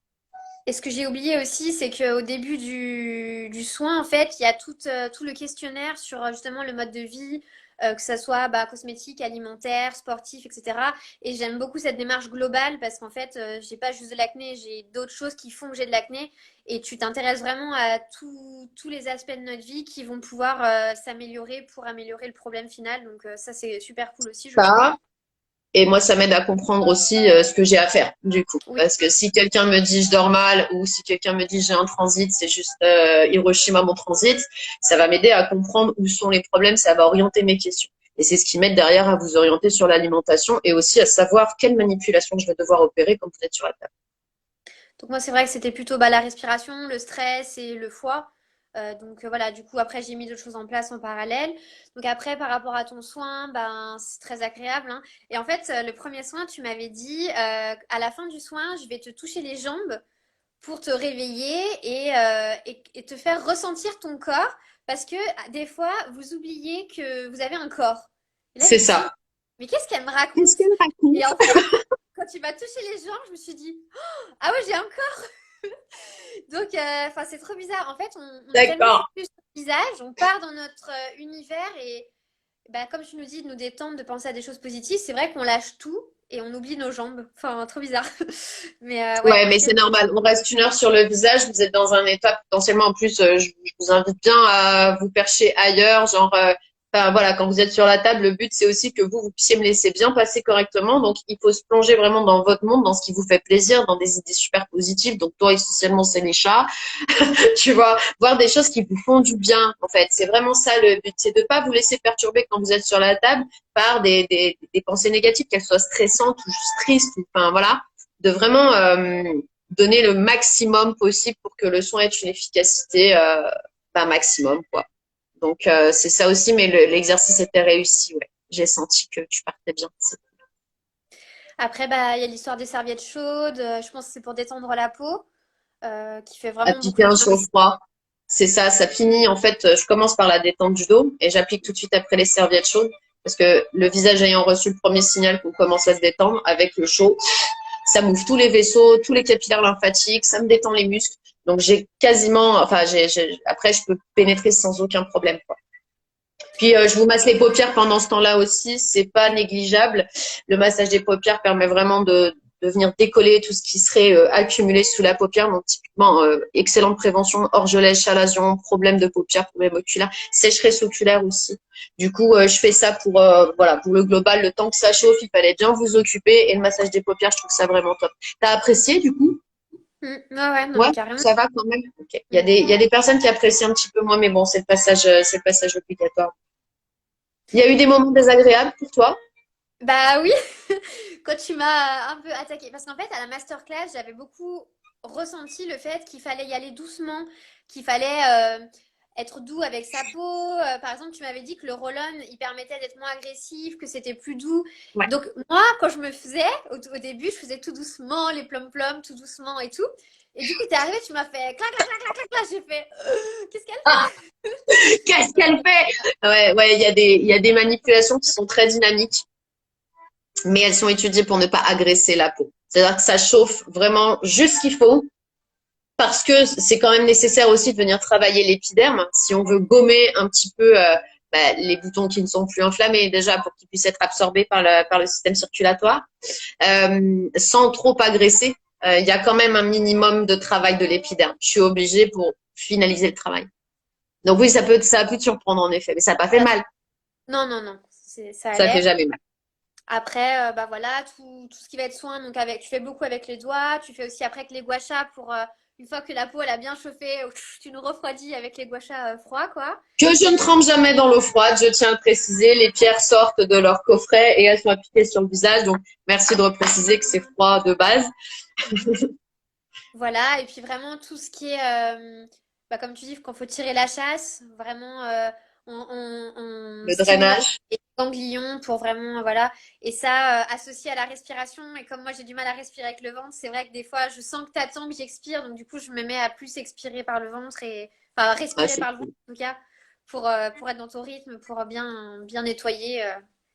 Et ce que j'ai oublié aussi, c'est qu'au début du soin, en fait, il y a tout le questionnaire sur justement le mode de vie, que ça soit bah, cosmétique, alimentaire, sportif, etc. Et j'aime beaucoup cette démarche globale parce qu'en fait, j'ai pas juste de l'acné, j'ai d'autres choses qui font que j'ai de l'acné. Et tu t'intéresses vraiment à tous les aspects de notre vie qui vont pouvoir s'améliorer pour améliorer le problème final. Donc ça, c'est super cool aussi, je trouve. Ça, et moi, ça m'aide à comprendre aussi ce que j'ai à faire, du coup. Oui. Parce que si quelqu'un me dit je dors mal ou si quelqu'un me dit j'ai un transit, c'est juste Hiroshima mon transit, ça va m'aider à comprendre où sont les problèmes, ça va orienter mes questions. Et c'est ce qui m'aide derrière à vous orienter sur l'alimentation et aussi à savoir quelle manipulation je vais devoir opérer quand vous êtes sur la table. Donc moi, c'est vrai que c'était plutôt bah, la respiration, le stress et le foie. Donc voilà, du coup, après, j'ai mis d'autres choses en place en parallèle. Donc après, par rapport à ton soin, ben, c'est très agréable, hein. Et en fait, le premier soin, tu m'avais dit, à la fin du soin, je vais te toucher les jambes pour te réveiller et te faire ressentir ton corps. Parce que des fois, vous oubliez que vous avez un corps. Et là, je C'est me suis dit, ça. mais qu'est-ce qu'elle me raconte? Qu'est-ce qu'elle raconte? Et en fait, quand tu m'as touché les jambes, je me suis dit, ah ouais, j'ai un corps. Donc, enfin, c'est trop bizarre. En fait, on est tellement D'accord. focus sur le visage, on part dans notre univers et bah, comme tu nous dis, de nous détendre, de penser à des choses positives, c'est vrai qu'on lâche tout et on oublie nos jambes. Enfin, trop bizarre. Mais ouais, Ouais, mais c'est c'est normal. On reste 1 heure sur le visage. Vous êtes dans un état potentiellement. En plus, je vous invite bien à vous percher ailleurs. Genre, enfin, voilà, quand vous êtes sur la table, le but c'est aussi que vous puissiez me laisser bien passer correctement. Donc, il faut se plonger vraiment dans votre monde, dans ce qui vous fait plaisir, dans des idées super positives. Donc, toi, essentiellement, c'est les chats. Tu vois, voir des choses qui vous font du bien. En fait, c'est vraiment ça le but. C'est de pas vous laisser perturber quand vous êtes sur la table par des pensées négatives, qu'elles soient stressantes ou juste tristes. Enfin, voilà, de vraiment donner le maximum possible pour que le son ait une efficacité maximum, quoi. Donc, c'est ça aussi, mais l'exercice était réussi, ouais. J'ai senti que tu partais bien. Après, bah, il y a l'histoire des serviettes chaudes. Je pense que c'est pour détendre la peau, qui fait vraiment beaucoup Appliquer de un bien aussi. chaud-froid. C'est ça, ça finit. En fait, je commence par la détente du dos et j'applique tout de suite après les serviettes chaudes parce que le visage ayant reçu le premier signal qu'on commence à se détendre avec le chaud, ça m'ouvre tous les vaisseaux, tous les capillaires lymphatiques, ça me détend les muscles. Donc j'ai quasiment, enfin, après je peux pénétrer sans aucun problème, quoi. Puis je vous masse les paupières pendant ce temps-là aussi, c'est pas négligeable. Le massage des paupières permet vraiment de venir décoller tout ce qui serait accumulé sous la paupière. Donc, typiquement, excellente prévention, orgelès, chalazion, problème de paupière, problème oculaire, sécheresse oculaire aussi. Du coup, je fais ça pour, voilà, pour le global. Le temps que ça chauffe, il fallait bien vous occuper. Et le massage des paupières, je trouve ça vraiment top. T'as apprécié, du coup? Ouais, non, Ouais, mais carrément. ça va quand même. Ok. Il y a des personnes qui apprécient un petit peu moins, mais bon, c'est le passage obligatoire. Il y a eu des moments désagréables pour toi? Bah oui, quand tu m'as un peu attaqué. Parce qu'en fait, à la masterclass, j'avais beaucoup ressenti le fait qu'il fallait y aller doucement, qu'il fallait être doux avec sa peau. Par exemple, tu m'avais dit que le roll-on, il permettait d'être moins agressif, que c'était plus doux. Ouais. Donc moi, quand je me faisais, au début, je faisais tout doucement, les plom-ploms, tout doucement et tout. Et du coup, t'es arrivé, tu m'as fait clac, clac, clac, clac, clac, clac. J'ai fait, qu'est-ce qu'elle Ah, qu'est-ce qu'elle fait? Ouais, ouais, il y a des manipulations qui sont très dynamiques, mais elles sont étudiées pour ne pas agresser la peau. C'est-à-dire que ça chauffe vraiment juste ce qu'il faut, parce que c'est quand même nécessaire aussi de venir travailler l'épiderme si on veut gommer un petit peu les boutons qui ne sont plus inflammés déjà pour qu'ils puissent être absorbés par le système circulatoire, sans trop agresser. Il y a quand même un minimum de travail de l'épiderme. Je suis obligée pour finaliser le travail. Donc oui, ça a pu te surprendre en effet, mais ça n'a pas fait mal. Non, non, non, ça Ça fait allait. jamais mal. Après, bah voilà, tout ce qui va être soin, donc tu fais beaucoup avec les doigts, tu fais aussi après avec les gua sha pour, une fois que la peau elle a bien chauffé, tu nous refroidis avec les gua sha froids, quoi. Que je ne trempe jamais dans l'eau froide, je tiens à le préciser. Les pierres sortent de leur coffret et elles sont appliquées sur le visage. Donc, merci de repréciser que c'est froid de base. Voilà, et puis vraiment tout ce qui est, bah, comme tu dis, quand faut tirer la chasse, vraiment, on Le stimule drainage. les ganglions pour vraiment, voilà. Et ça, associé à la respiration, et comme moi j'ai du mal à respirer avec le ventre, c'est vrai que des fois je sens que t'attends que j'expire, donc du coup je me mets à plus expirer par le ventre enfin Ah, respirer c'est par le ventre cool. en tout cas, pour être dans ton rythme, pour bien nettoyer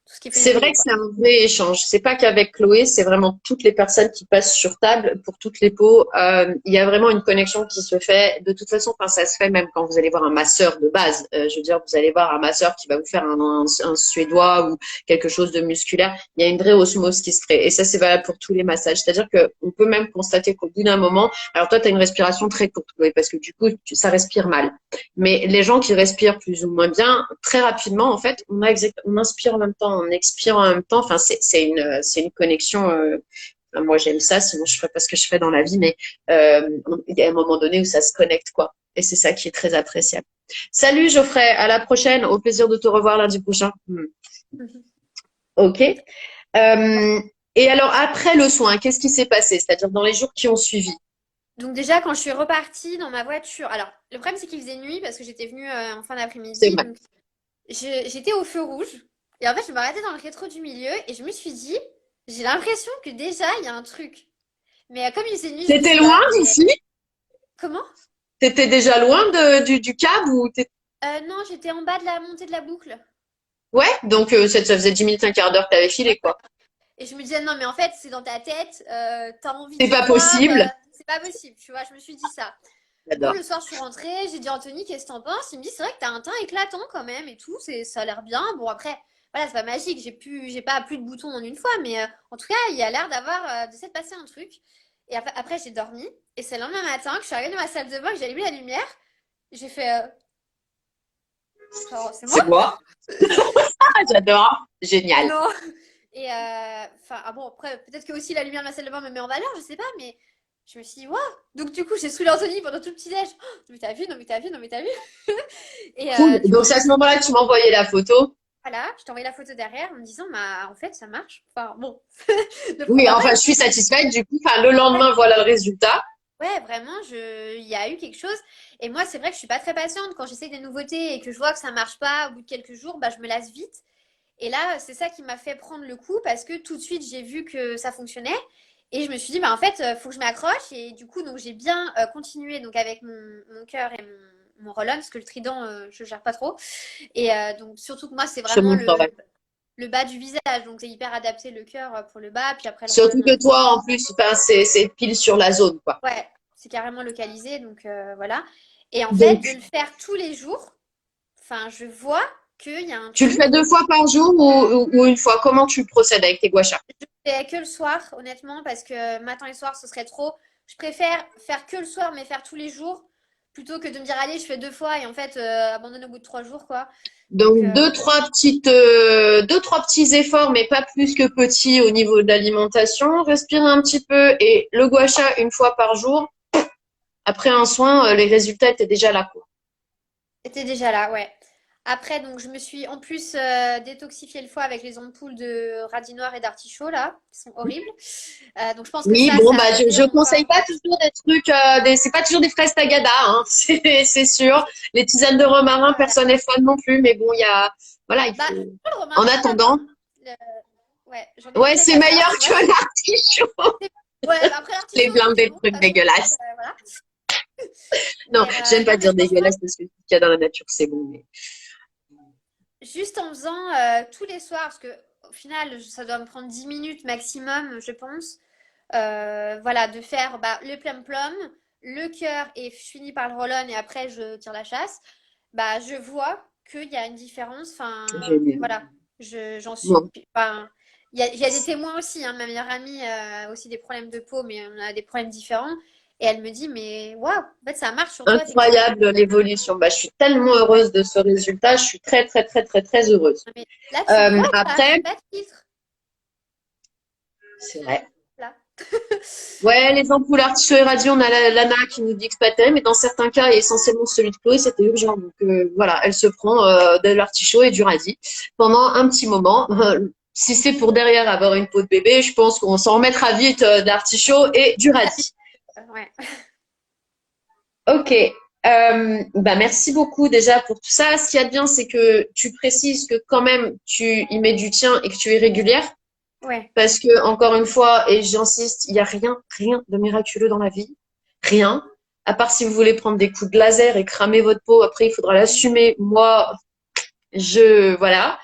tout ce qui fait le C'est vrai boulot, que quoi. c'est un vrai échange. C'est pas qu'avec Chloé, c'est vraiment toutes les personnes qui passent sur table pour toutes les peaux. Il y a vraiment une connexion qui se fait. De toute façon, enfin, ça se fait même quand vous allez voir un masseur de base. Je veux dire, vous allez voir un masseur qui va vous faire un suédois ou quelque chose de musculaire. Il y a une vraie osmose qui se crée. Et ça, c'est valable pour tous les massages. C'est-à-dire que on peut même constater qu'au bout d'un moment, alors toi, tu as une respiration très courte, Chloé, parce que du coup, ça respire mal. Mais les gens qui respirent plus ou moins bien, très rapidement, en fait, on inspire en même temps, on expire en même temps. Enfin, c'est une connexion. Enfin, moi, j'aime ça, sinon je ferais pas ce que je fais dans la vie. Mais il y a un moment donné où ça se connecte, quoi. Et c'est ça qui est très appréciable. Salut Geoffrey, à la prochaine. Au plaisir de te revoir lundi prochain. Ok. Et alors après le soin, qu'est-ce qui s'est passé? C'est-à-dire dans les jours qui ont suivi. Donc déjà, quand je suis repartie dans ma voiture, alors le problème c'est qu'il faisait nuit parce que j'étais venue en fin C'est d'après-midi, vrai. donc j'étais au feu rouge et en fait je me arrêtais dans le rétro du milieu et je me suis dit, j'ai l'impression que déjà il y a un truc. Mais comme il faisait nuit, je me T'étais suis loin arrêtée. d'ici? Comment? T'étais déjà loin du cab ou Non, j'étais en bas de la montée de la boucle. Ouais, donc ça faisait 10 minutes, un quart d'heure que t'avais filé, quoi. Et je me disais, non mais en fait c'est dans ta tête, t'as envie C'est d'y pas croire, possible. c'est pas possible, tu vois, je me suis dit ça. Bon, J'adore. le soir, je suis rentrée, j'ai dit Anthony, qu'est-ce que t'en penses? Il me dit, c'est vrai que t'as un teint éclatant quand même et tout, ça a l'air bien. Bon, après, voilà, c'est pas magique, j'ai pas plus de boutons en une fois, mais en tout cas, il y a l'air de s'être passé un truc. Et après, j'ai dormi, et c'est le lendemain matin que je suis arrivée dans ma salle de bain, que j'ai allumé la lumière, j'ai fait, genre, c'est moi? C'est moi. Ah, j'adore. Génial. Non. Et enfin, bon, après, peut-être que aussi la lumière de ma salle de bain me met en valeur, je sais pas, mais je me suis dit, waouh! Donc, du coup, j'ai saoulé Anthony pendant tout le petit-déj. Oh, non, mais t'as vu, non, mais t'as vu, non, mais t'as vu? Et Cool. du coup, Donc c'est à ce moment-là que tu m'as envoyé la photo. voilà, je t'ai envoyé la photo derrière en me disant, bah, en fait, ça marche. Enfin, bon, ne Oui, prends pas. enfin, je suis satisfaite. Du coup, enfin, le lendemain, voilà le résultat. Ouais, vraiment, il y a eu quelque chose. Et moi, c'est vrai que je suis pas très patiente. Quand j'essaie des nouveautés et que je vois que ça marche pas au bout de quelques jours, bah, je me lasse vite. Et là, c'est ça qui m'a fait prendre le coup parce que tout de suite, j'ai vu que ça fonctionnait. Et je me suis dit, bah, en fait, faut que je m'accroche. Et du coup, donc, j'ai bien continué donc, avec mon cœur et mon roll-on parce que le trident, je gère pas trop. Et donc, surtout que moi, c'est Je vraiment montrerai. le bas du visage. Donc, c'est hyper adapté le cœur pour le bas. Puis après, le Surtout roll-on. que toi, en plus, enfin, c'est pile sur la zone, quoi. Ouais, c'est carrément localisé. Donc, voilà. Et en fait, de Donc, le faire tous les jours, enfin, je vois qu'il y a un tu le truc. fais 2 fois par jour ou une fois? Comment tu procèdes avec tes guachas? fais que le soir, honnêtement, parce que matin et soir, ce serait trop. Je préfère faire que le soir, mais faire tous les jours, plutôt que de me dire, allez, je fais 2 fois et en fait, abandonner au bout de 3 jours, quoi. Donc, Donc, deux, trois petits efforts, mais pas plus que petits au niveau de l'alimentation. Respirez un petit peu et le gua sha une fois par jour. Après un soin, les résultats étaient déjà là, quoi. c'était déjà là, ouais. Après, donc, je me suis en plus détoxifié le foie avec les ampoules de radis noir et d'artichaut, là, qui sont horribles. Donc, je pense que Oui, ça bon, a bah, aidé je mon conseille corps. pas toujours des trucs, c'est pas toujours des fraises tagada, hein, c'est sûr. Les tisanes de romarin, Voilà. personne n'est fan non plus, mais bon, voilà, il Bah, faut. le En romarin, ça attendant, va. Ouais, j'en ai ouais, mangé c'est 14, meilleur tu vois. que l'artichaut. Ouais, bah après Les l'artichaut aussi, c'est blindés de bon, trucs c'est bon, dégueulasses. voilà. Non, Mais j'aime pas non, mais dire franchement, dégueulasse parce que ce qu'il y a dans la nature, c'est bon. Mais... juste en faisant tous les soirs, parce que au final, ça doit me prendre 10 minutes maximum, je pense. Voilà, de faire bah, le plum-plum, le cœur et je finis par le roll-on et après je tire la chasse. Bah, je vois qu'il y a une différence. Enfin, Génial. voilà, j'en suis. Bon. Enfin, il y a des témoins aussi. Hein. Ma meilleure amie a aussi des problèmes de peau, mais on a des problèmes différents. Et elle me dit, mais waouh, en fait, ça marche sur toi, effectivement. Incroyable l'évolution. Bah, je suis tellement Ouais. heureuse de ce résultat. Je suis très, très, très, très, très heureuse. Mais là, tu vois, ça, j'ai Après, pas de filtre. c'est vrai. Là. Ouais, les ampoules artichaut et radis, on a Lana qui nous dit que c'est pas terrible, mais dans certains cas, et essentiellement celui de Chloé, c'était urgent. Donc voilà, elle se prend de l'artichaut et du radis pendant un petit moment. Si c'est pour derrière avoir une peau de bébé, je pense qu'on s'en remettra vite de l'artichaut et du radis. Ouais. Ok. Bah merci beaucoup déjà pour tout ça. Ce qu'il y a de bien, c'est que tu précises que quand même tu y mets du tien et que tu es régulière. Ouais. Parce que, encore une fois, et j'insiste, il n'y a rien de miraculeux dans la vie. Rien. À part si vous voulez prendre des coups de laser et cramer votre peau, après, il faudra l'assumer. Moi, voilà.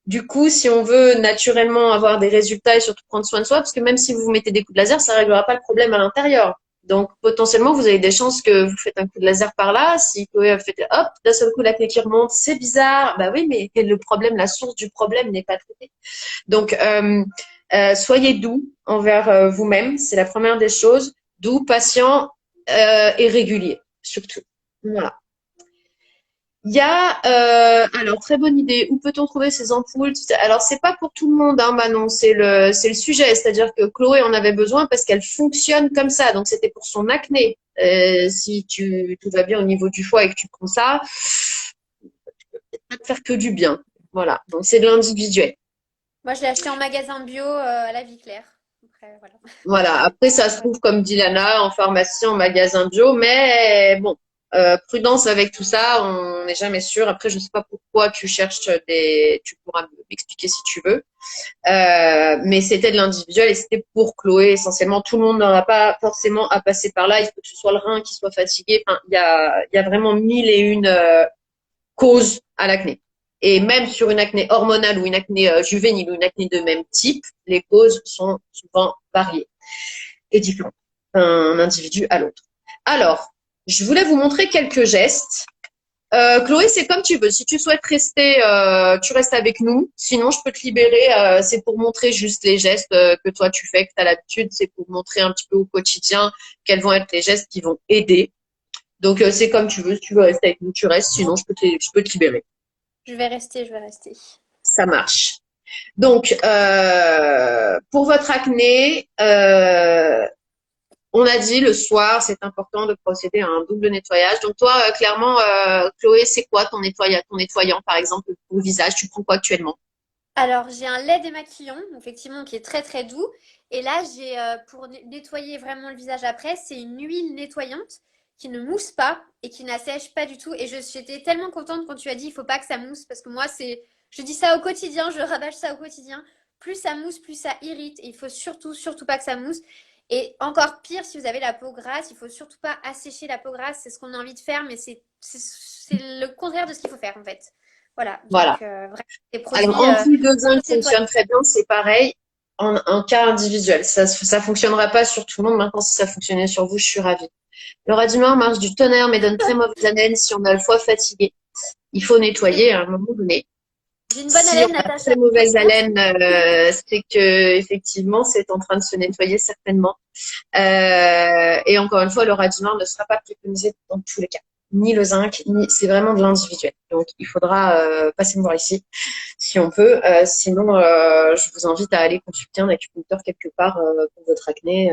Du coup, si on veut naturellement avoir des résultats et surtout prendre soin de soi, parce que même si vous vous mettez des coups de laser, ça ne réglera pas le problème à l'intérieur. Donc, potentiellement, vous avez des chances que vous faites un coup de laser par là. Si Chloé a fait, hop, d'un seul coup, l'acné qui remonte, c'est bizarre. Bah oui, mais le problème, la source du problème n'est pas traitée. Donc, soyez doux envers vous-même, c'est la première des choses. Doux, patient et régulier, surtout. Voilà. Il y a, alors très bonne idée. Où peut-on trouver ces ampoules? Alors c'est pas pour tout le monde, hein, Manon. C'est le sujet. C'est-à-dire que Chloé en avait besoin parce qu'elle fonctionne comme ça. Donc c'était pour son acné. Si tout va bien au niveau du foie et que tu prends ça, ça va te faire que du bien. Voilà. Donc c'est de l'individuel. Moi, je l'ai acheté en magasin bio à la vie claire. Après, voilà. Voilà. Après, ça se Ouais. trouve, comme dit Lana, en pharmacie, en magasin bio, mais bon, prudence avec tout ça, on n'est jamais sûr. Après, je sais pas pourquoi tu cherches tu pourras m'expliquer si tu veux. Mais c'était de l'individuel et c'était pour Chloé essentiellement. Tout le monde n'aura pas forcément à passer par là. Il faut que ce soit le rein qui soit fatigué. Enfin, il y a vraiment mille et une causes à l'acné. Et même sur une acné hormonale ou une acné juvénile ou une acné de même type, les causes sont souvent variées et différentes d'un individu à l'autre. Alors, je voulais vous montrer quelques gestes. Chloé, c'est comme tu veux. Si tu souhaites rester, tu restes avec nous. Sinon, je peux te libérer. C'est pour montrer juste les gestes que toi tu fais, que tu as l'habitude. C'est pour montrer un petit peu au quotidien quels vont être les gestes qui vont aider. Donc, c'est comme tu veux. Si tu veux rester avec nous, tu restes. Sinon, je peux te libérer. Je vais rester, je vais rester. Ça marche. Donc, pour votre acné, on a dit le soir, c'est important de procéder à un double nettoyage. Donc toi, clairement, Chloé, c'est quoi ton nettoyant, par exemple, pour le visage? Tu prends quoi actuellement? Alors, j'ai un lait démaquillant, effectivement, qui est très très doux. Et là, j'ai pour nettoyer vraiment le visage après, c'est une huile nettoyante qui ne mousse pas et qui n'assèche pas du tout. Et j'étais tellement contente quand tu as dit il faut pas que ça mousse parce que moi, je dis ça au quotidien, je rabâche ça au quotidien. Plus ça mousse, plus ça irrite. Et il faut surtout, surtout pas que ça mousse. Et encore pire, si vous avez la peau grasse, il faut surtout pas assécher la peau grasse. C'est ce qu'on a envie de faire, mais c'est le contraire de ce qu'il faut faire en fait. Voilà, Voilà. donc vraiment des Alors, produits ampoule de zinc nettoyants. fonctionne très bien, c'est pareil en cas individuel. Ça fonctionnera pas sur tout le monde. Maintenant, si ça fonctionnait sur vous, je suis ravie. Le radis noir marche du tonnerre, mais donne très mauvaise haleine si on a le foie fatigué. Il faut nettoyer à un moment donné. J'ai une bonne Si haleine, on a Natacha. très mauvaise haleine, c'est que effectivement, c'est en train de se nettoyer certainement. Et encore une fois, le radinor ne sera pas préconisé dans tous les cas. Ni le zinc, ni c'est vraiment de l'individuel. Donc, il faudra passer me voir ici, si on peut. Sinon, je vous invite à aller consulter un acupuncteur quelque part pour votre acné.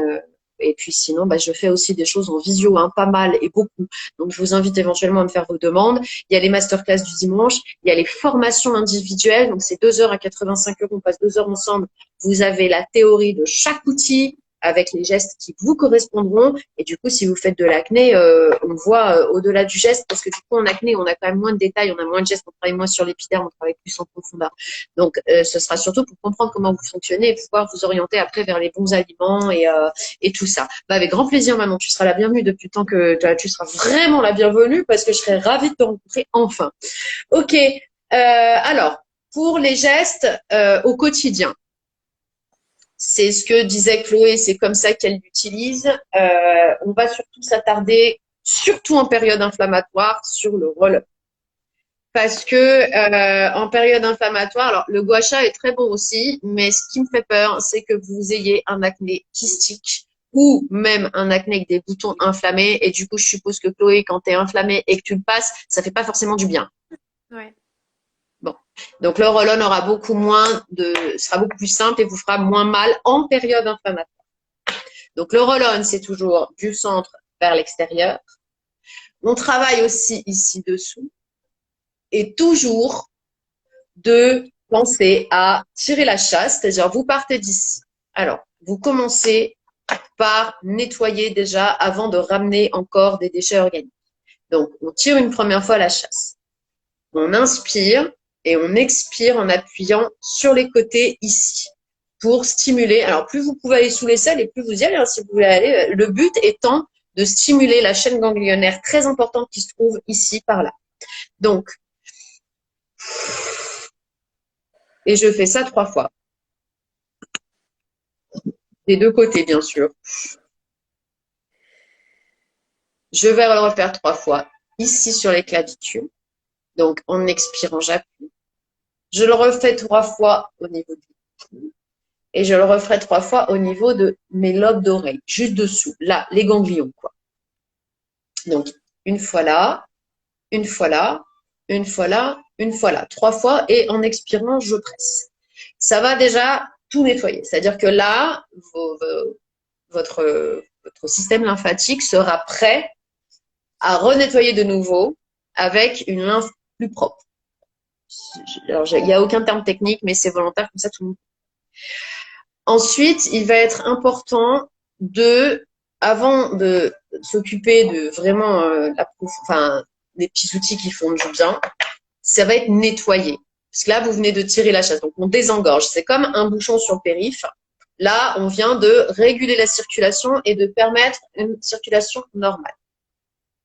Et puis sinon, bah, je fais aussi des choses en visio, hein, pas mal et beaucoup. Donc, je vous invite éventuellement à me faire vos demandes. Il y a les masterclass du dimanche, il y a les formations individuelles. Donc, c'est 2 heures à 85 euros. On passe 2 heures ensemble. Vous avez la théorie de chaque outil avec les gestes qui vous correspondront. Et du coup, si vous faites de l'acné, on voit au-delà du geste, parce que du coup, en acné, on a quand même moins de détails, on a moins de gestes, on travaille moins sur l'épiderme, on travaille plus en profondeur. Donc, ce sera surtout pour comprendre comment vous fonctionnez et pouvoir vous orienter après vers les bons aliments et tout ça. Bah, avec grand plaisir, Manon, tu seras la bienvenue depuis le temps que tu seras vraiment la bienvenue parce que je serai ravie de te rencontrer enfin. Ok, alors, pour les gestes au quotidien, c'est ce que disait Chloé, c'est comme ça qu'elle l'utilise. On va surtout s'attarder, surtout en période inflammatoire, sur le roll-up. Parce que en période inflammatoire, alors le gua sha est très bon aussi, mais ce qui me fait peur, c'est que vous ayez un acné kystique ou même un acné avec des boutons inflammés. Et du coup, je suppose que Chloé, quand tu es inflammée et que tu le passes, ça fait pas forcément du bien. Ouais. Bon. Donc le roll-on sera beaucoup plus simple et vous fera moins mal en période inflammatoire. Donc le roll-on, c'est toujours du centre vers l'extérieur. On travaille aussi ici dessous et toujours de penser à tirer la chasse, c'est-à-dire vous partez d'ici. Alors, vous commencez par nettoyer déjà avant de ramener encore des déchets organiques. Donc, on tire une première fois la chasse. On inspire et on expire en appuyant sur les côtés ici pour stimuler. Alors, plus vous pouvez aller sous les selles et plus vous y allez, hein, si vous voulez aller. Le but étant de stimuler la chaîne ganglionnaire très importante qui se trouve ici par là. Donc, et je fais ça 3 fois. Des 2 côtés, bien sûr. Je vais le refaire 3 fois ici sur les clavicules. Donc, en expirant, j'appuie. Je le refais 3 fois au niveau du cou. Et je le referai 3 fois au niveau de mes lobes d'oreilles, juste dessous. Là, les ganglions, quoi. Donc, une fois là, une fois là, une fois là, une fois là. 3 fois et en expirant, je presse. Ça va déjà tout nettoyer. C'est-à-dire que là, votre système lymphatique sera prêt à renettoyer de nouveau avec une lymphe plus propre. Alors, il n'y a aucun terme technique, mais c'est volontaire, comme ça tout le monde. Ensuite, il va être important avant de s'occuper de vraiment des petits outils qui font du bien, ça va être nettoyé. Parce que là, vous venez de tirer la chasse, donc on désengorge. C'est comme un bouchon sur le périph'. Là, on vient de réguler la circulation et de permettre une circulation normale.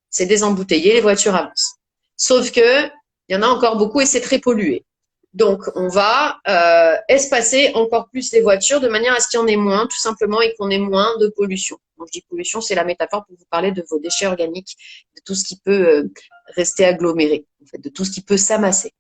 C'est désembouteiller, les voitures avancent. Sauf que il y en a encore beaucoup et c'est très pollué. Donc, on va espacer encore plus les voitures de manière à ce qu'il y en ait moins, tout simplement, et qu'on ait moins de pollution. Quand je dis pollution, c'est la métaphore pour vous parler de vos déchets organiques, de tout ce qui peut rester aggloméré, en fait, de tout ce qui peut s'amasser.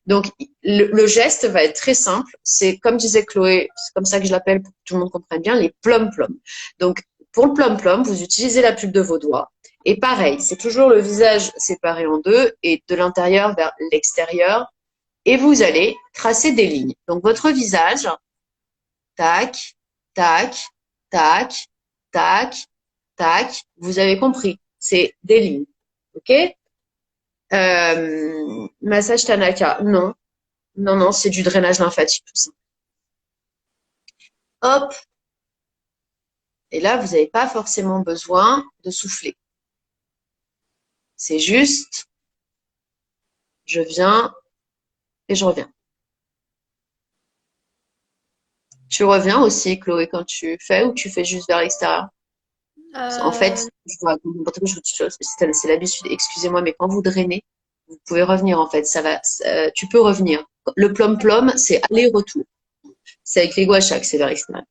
Donc, le geste va être très simple. C'est, comme disait Chloé, c'est comme ça que je l'appelle pour que tout le monde comprenne bien, les plom-plom. Donc, pour le plom-plom, vous utilisez la pulpe de vos doigts. Et pareil, c'est toujours le visage séparé en deux et de l'intérieur vers l'extérieur. Et vous allez tracer des lignes. Donc, votre visage, tac, tac, tac, tac, tac. Vous avez compris, c'est des lignes. OK? Massage Tanaka, non. Non, non, c'est du drainage lymphatique, tout ça. Hop. Et là, vous n'avez pas forcément besoin de souffler. C'est juste, je viens et je reviens. Tu reviens aussi, Chloé, quand tu fais ou tu fais juste vers l'extérieur? En fait, c'est l'habitude, excusez-moi, mais quand vous drainez, vous pouvez revenir en fait. Tu peux revenir. Le plom-plom, c'est aller-retour. C'est avec les gua sha que c'est vers l'extérieur.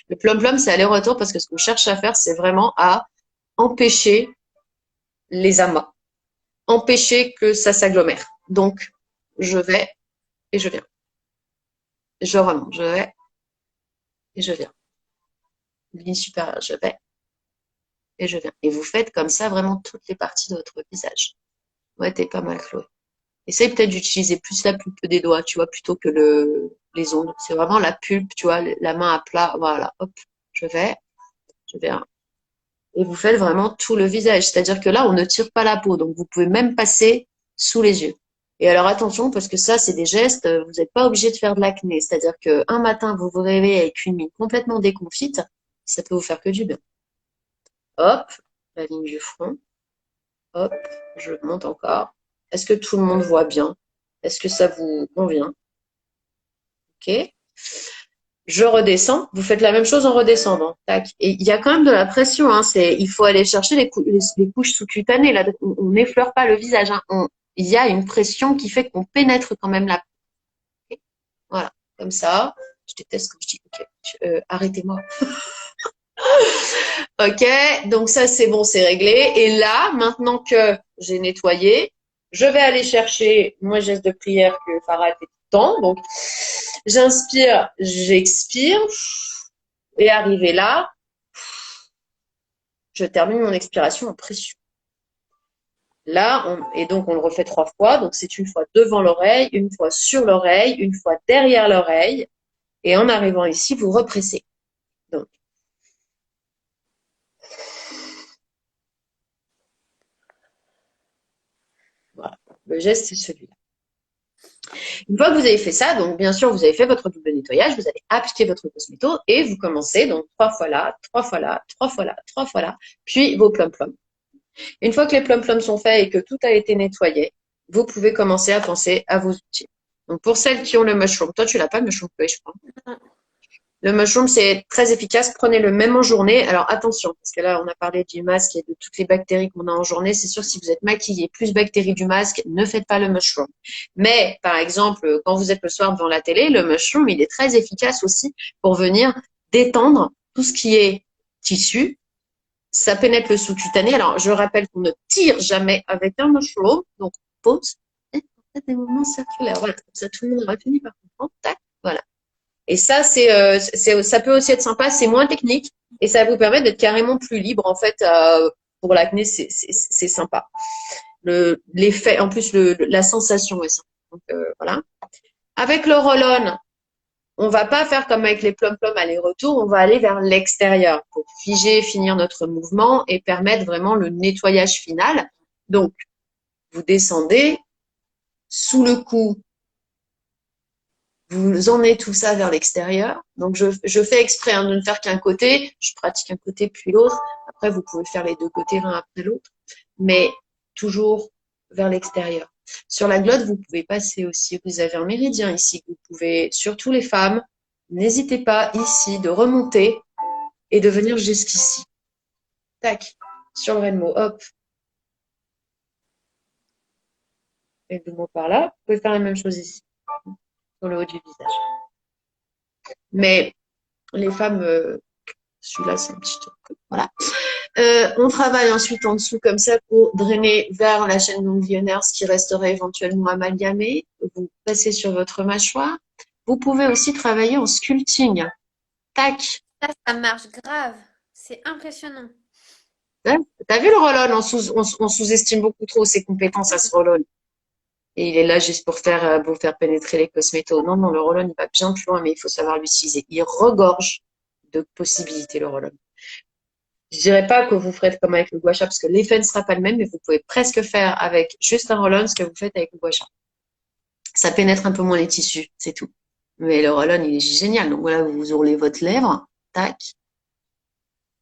Le plom-plom, c'est aller-retour parce que ce qu'on cherche à faire, c'est vraiment à empêcher les amas, empêcher que ça s'agglomère. Donc, je vais et je viens. je remonte, je vais et je viens. Ligne supérieure, je vais et je viens. Et vous faites comme ça vraiment toutes les parties de votre visage. Ouais, t'es pas mal, Chloé. Essaye peut-être d'utiliser plus la pulpe des doigts, tu vois, plutôt que les ongles. C'est vraiment la pulpe, tu vois, la main à plat. Voilà, hop, je vais, je viens. Et vous faites vraiment tout le visage. C'est-à-dire que là, on ne tire pas la peau. Donc, vous pouvez même passer sous les yeux. Et alors, attention, parce que ça, c'est des gestes, vous n'êtes pas obligé de faire de l'acné. C'est-à-dire qu'un matin, vous vous réveillez avec une mine complètement déconfite, ça peut vous faire que du bien. Hop, la ligne du front. Hop, je monte encore. Est-ce que tout le monde voit bien? Est-ce que ça vous convient? Ok. Je redescends. Vous faites la même chose en redescendant. Tac. Et il y a quand même de la pression. Hein. Il faut aller chercher les couches sous-cutanées. Là, on n'effleure pas le visage. Hein. Il y a une pression qui fait qu'on pénètre quand même la peau. Okay. Voilà, comme ça. Je déteste quand je dis OK. Arrêtez-moi. OK, donc ça c'est bon, c'est réglé. Et là, maintenant que j'ai nettoyé, je vais aller chercher mon geste de prière que Farah fait tout le temps. Donc, j'inspire, j'expire. Et arrivé là, je termine mon expiration en pression. Là, et donc on le refait 3 fois. Donc c'est une fois devant l'oreille, une fois sur l'oreille, une fois derrière l'oreille. Et en arrivant ici, vous repressez. Donc, voilà. Le geste, c'est celui-là. Une fois que vous avez fait ça, donc bien sûr, vous avez fait votre double nettoyage, vous allez appliquer votre cosméto et vous commencez donc 3 fois là, 3 fois là, 3 fois là, 3 fois là, puis vos plum-plums. Une fois que les plum-plums sont faits et que tout a été nettoyé, vous pouvez commencer à penser à vos outils. Donc pour celles qui ont le mushroom, toi tu l'as pas le mushroom, je crois. Le mushroom, c'est très efficace. Prenez le même en journée. Alors attention, parce que là, on a parlé du masque et de toutes les bactéries qu'on a en journée. C'est sûr, si vous êtes maquillé, plus bactéries du masque, ne faites pas le mushroom. Mais, par exemple, quand vous êtes le soir devant la télé, le mushroom, il est très efficace aussi pour venir détendre tout ce qui est tissu. Ça pénètre le sous-cutané. Alors, je rappelle qu'on ne tire jamais avec un mushroom. Donc, pause. Et faites des mouvements circulaires. Voilà, comme ça, tout le monde aura fini par comprendre. Tac, voilà. Et ça, ça peut aussi être sympa, c'est moins technique et ça vous permet d'être carrément plus libre en fait. Pour l'acné, c'est sympa. L'effet, en plus, la sensation est sympa. Donc, voilà. Avec le roll-on, on va pas faire comme avec les plum-plum aller-retour, on va aller vers l'extérieur pour figer, finir notre mouvement et permettre vraiment le nettoyage final. Donc, vous descendez sous le cou. Vous emmenez tout ça vers l'extérieur. Donc, je fais exprès de ne faire qu'un côté. Je pratique un côté puis l'autre. Après, vous pouvez faire les deux côtés l'un après l'autre. Mais toujours vers l'extérieur. Sur la glotte, vous pouvez passer aussi. Vous avez un méridien ici. Vous pouvez, surtout les femmes, n'hésitez pas ici de remonter et de venir jusqu'ici. Tac. Sur le Venmo, hop. Et le mot par là. Vous pouvez faire la même chose ici. Sur le haut du visage. Mais les femmes, celui-là, c'est un petit truc. Voilà. On travaille ensuite en dessous comme ça pour drainer vers la chaîne ganglionnaire ce qui resterait éventuellement amalgamé. Vous passez sur votre mâchoire. Vous pouvez aussi travailler en sculpting. Tac. Ça marche grave. C'est impressionnant. T'as vu le roll-on? On sous-estime beaucoup trop ses compétences à ce roll-on. Et il est là juste pour faire pénétrer les cosmétos. Non, non, le roll-on, il va bien plus loin, mais il faut savoir l'utiliser. Il regorge de possibilités, le roll-on. Je dirais pas que vous ferez comme avec le gua sha parce que l'effet ne sera pas le même, mais vous pouvez presque faire avec juste un roll-on ce que vous faites avec le gua sha. Ça pénètre un peu moins les tissus, c'est tout. Mais le roll-on, il est génial. Donc voilà, vous ourlez votre lèvre, tac.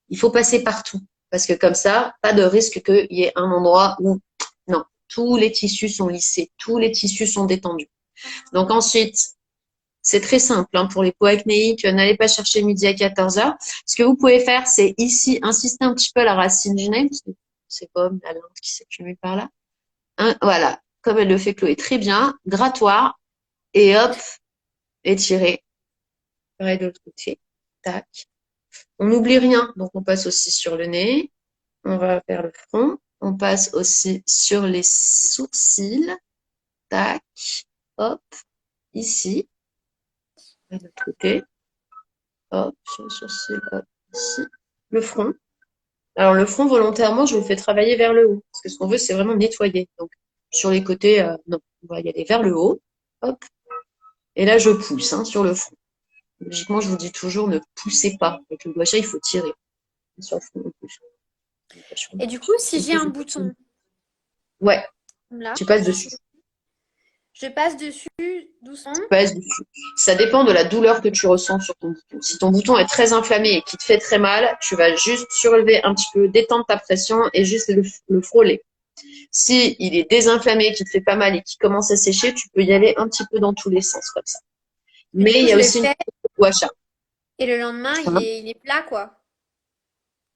Il faut passer partout parce que comme ça, pas de risque qu'il y ait un endroit où non, tous les tissus sont lissés, tous les tissus sont détendus. Donc ensuite, c'est très simple hein, pour les peaux acnéiques, n'allez pas chercher midi à 14 heures. Ce que vous pouvez faire, c'est ici insister un petit peu à la racine du nez, parce que c'est comme la lente qui s'accumule par là. Hein, voilà, comme elle le fait Chloé, très bien. Grattoir, et hop, étirer. Pareil de l'autre côté. Tac. On n'oublie rien, donc on passe aussi sur le nez. On va faire le front. On passe aussi sur les sourcils. Tac. Hop. Ici. de l'autre côté. Hop, sur le sourcil, hop, ici. Le front. Alors, le front, volontairement, je le fais travailler vers le haut. Parce que ce qu'on veut, c'est vraiment nettoyer. Donc, sur les côtés, non, on va y aller vers le haut. Hop. Et là, je pousse sur le front. Logiquement, je vous dis toujours, ne poussez pas. Avec le gua sha, il faut tirer. Sur le front, on pousse. Et du coup, si j'ai un bouton, Ouais, comme là, tu passes dessus. je passe dessus doucement. Tu passes dessus. Ça dépend de la douleur que tu ressens sur ton bouton. Si ton bouton est très inflammé et qui te fait très mal, tu vas juste surélever un petit peu, détendre ta pression et juste le frôler. Si il est désinflammé, qui te fait pas mal et qui commence à sécher, tu peux y aller un petit peu dans tous les sens comme ça. Mais Mais du coup, il y je a le aussi une fais gua sha. et le lendemain, il est plat, quoi.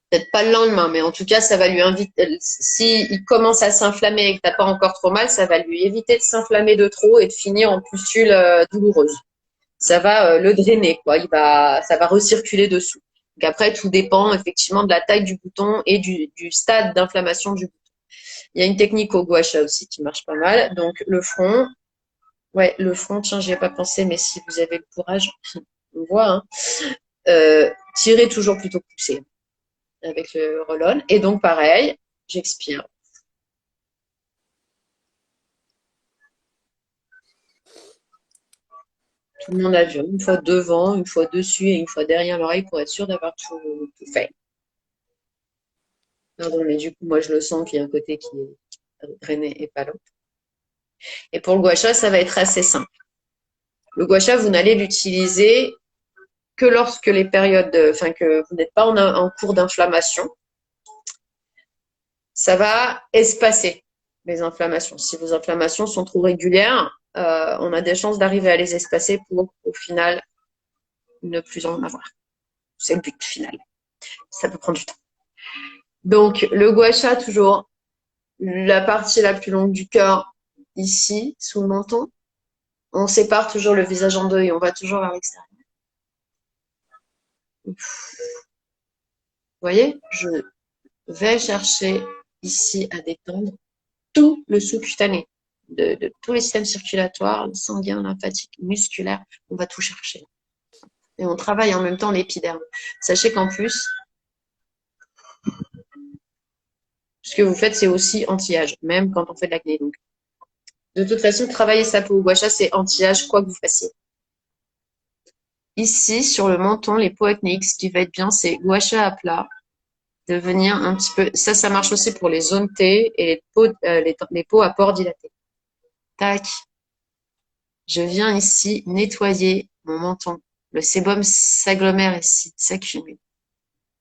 Peut-être pas le lendemain, mais en tout cas, ça va lui inviter. Si il commence à s'inflammer et que t'as pas encore trop mal, ça va lui éviter de s'inflammer de trop et de finir en pustule douloureuse. Ça va le drainer, quoi. Ça va recirculer dessous. Donc après, tout dépend effectivement de la taille du bouton et du stade d'inflammation du bouton. Il y a une technique au gua sha aussi qui marche pas mal. Donc le front, ouais, le front, tiens, j'y ai pas pensé, mais si vous avez le courage, on voit, tirez toujours plutôt que pousser avec le roll-on. Et donc pareil, j'expire. Tout le monde a vu, une fois devant, une fois dessus et une fois derrière l'oreille pour être sûr d'avoir tout fait. Pardon, mais du coup, moi, je le sens qu'il y a un côté qui est drainé et pas l'autre. Et pour le gua sha, ça va être assez simple. Le gua sha, vous n'allez l'utiliser que lorsque les périodes, enfin, que vous n'êtes pas en cours d'inflammation. Ça va espacer les inflammations. Si vos inflammations sont trop régulières, on a des chances d'arriver à les espacer pour, au final, ne plus en avoir. C'est le but final. Ça peut prendre du temps. Donc, le gua sha, toujours la partie la plus longue du corps, ici, sous le menton. On sépare toujours le visage en deux et on va toujours vers l'extérieur. Vous voyez, je vais chercher ici à détendre tout le sous-cutané, de tous les systèmes circulatoires, sanguin, lymphatique, musculaire. On va tout chercher. Et on travaille en même temps l'épiderme. Sachez qu'en plus, ce que vous faites, c'est aussi anti-âge, même quand on fait de l'acné. Donc, de toute façon, travailler sa peau au gua sha, c'est anti-âge, quoi que vous fassiez. Ici, sur le menton, les peaux acnéiques, ce qui va être bien, c'est gua sha à plat, de venir un petit peu. Ça marche aussi pour les zones T et les peaux à pores dilatés. Tac. Je viens ici nettoyer mon menton. Le sébum s'agglomère ici, s'accumule.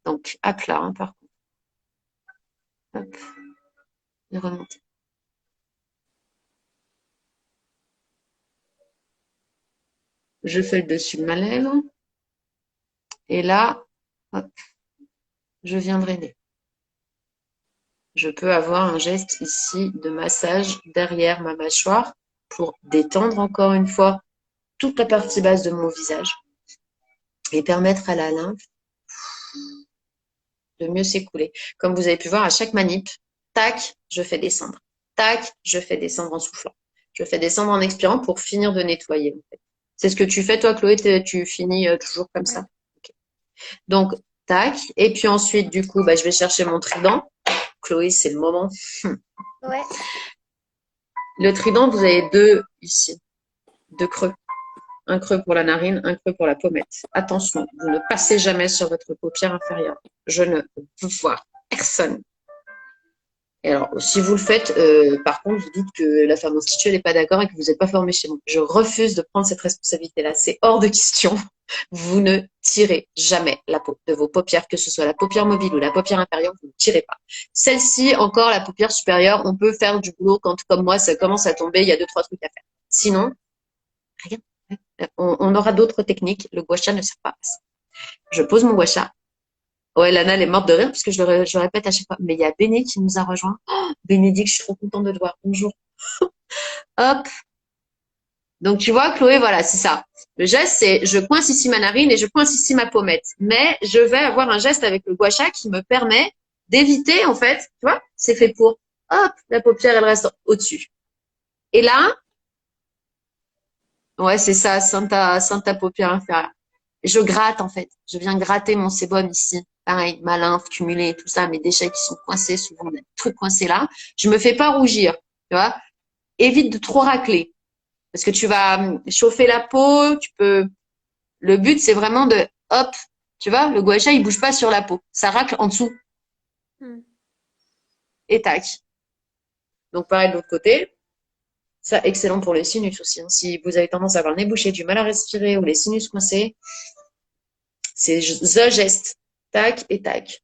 Donc, à plat, par contre. Hop. Et remonter. Je fais le dessus de ma lèvre. Et là, hop, je viens drainer. Je peux avoir un geste ici de massage derrière ma mâchoire pour détendre encore une fois toute la partie basse de mon visage et permettre à la lymphe de mieux s'écouler. Comme vous avez pu voir, à chaque manip, tac, je fais descendre. Tac, je fais descendre en soufflant. Je fais descendre en expirant pour finir de nettoyer. En fait. C'est ce que tu fais, toi, Chloé, tu finis toujours comme ça. Okay. Donc, tac. Et puis ensuite, du coup, je vais chercher mon trident. Chloé, c'est le moment. Ouais. Le trident, vous avez deux ici, deux creux. Un creux pour la narine, un creux pour la pommette. Attention, vous ne passez jamais sur votre paupière inférieure. Je ne veux voir personne. Et alors, si vous le faites, par contre, vous dites que la femme instituée n'est pas d'accord et que vous n'êtes pas formé chez moi. Je refuse de prendre cette responsabilité-là. C'est hors de question. Vous ne tirez jamais la peau de vos paupières, que ce soit la paupière mobile ou la paupière inférieure, vous ne tirez pas. Celle-ci, encore la paupière supérieure, on peut faire du boulot quand, comme moi, ça commence à tomber, il y a 2-3 trucs à faire. Sinon, rien. On aura d'autres techniques. Le gua sha ne sert pas à ça. Je pose mon gua sha. Ouais, Lana, elle est morte de rire parce que je le répète à chaque fois. Mais il y a Béné qui nous a rejoint. Oh, Bénédicte, je suis trop contente de te voir. Bonjour. Hop. Donc, tu vois, Chloé, voilà, c'est ça. Le geste, c'est je coince ici ma narine et je coince ici ma pommette. Mais je vais avoir un geste avec le gua sha qui me permet d'éviter, en fait, tu vois, c'est fait pour, hop, la paupière, elle reste au-dessus. Et là, Ouais, c'est ça, Santa paupière inférieure. Je gratte en fait. Je viens gratter mon sébum ici. Pareil, ma lymphe cumulée, tout ça, mes déchets qui sont coincés, souvent des trucs coincés là. Je me fais pas rougir, tu vois. Évite de trop racler parce que tu vas chauffer la peau. Tu peux. Le but, c'est vraiment de, hop, tu vois, le gua sha, il bouge pas sur la peau. Ça racle en dessous Hmm. et tac. Donc pareil de l'autre côté. Ça, excellent pour les sinus aussi, hein. Si vous avez tendance à avoir le nez bouché, du mal à respirer ou les sinus coincés, c'est the geste. Tac et tac.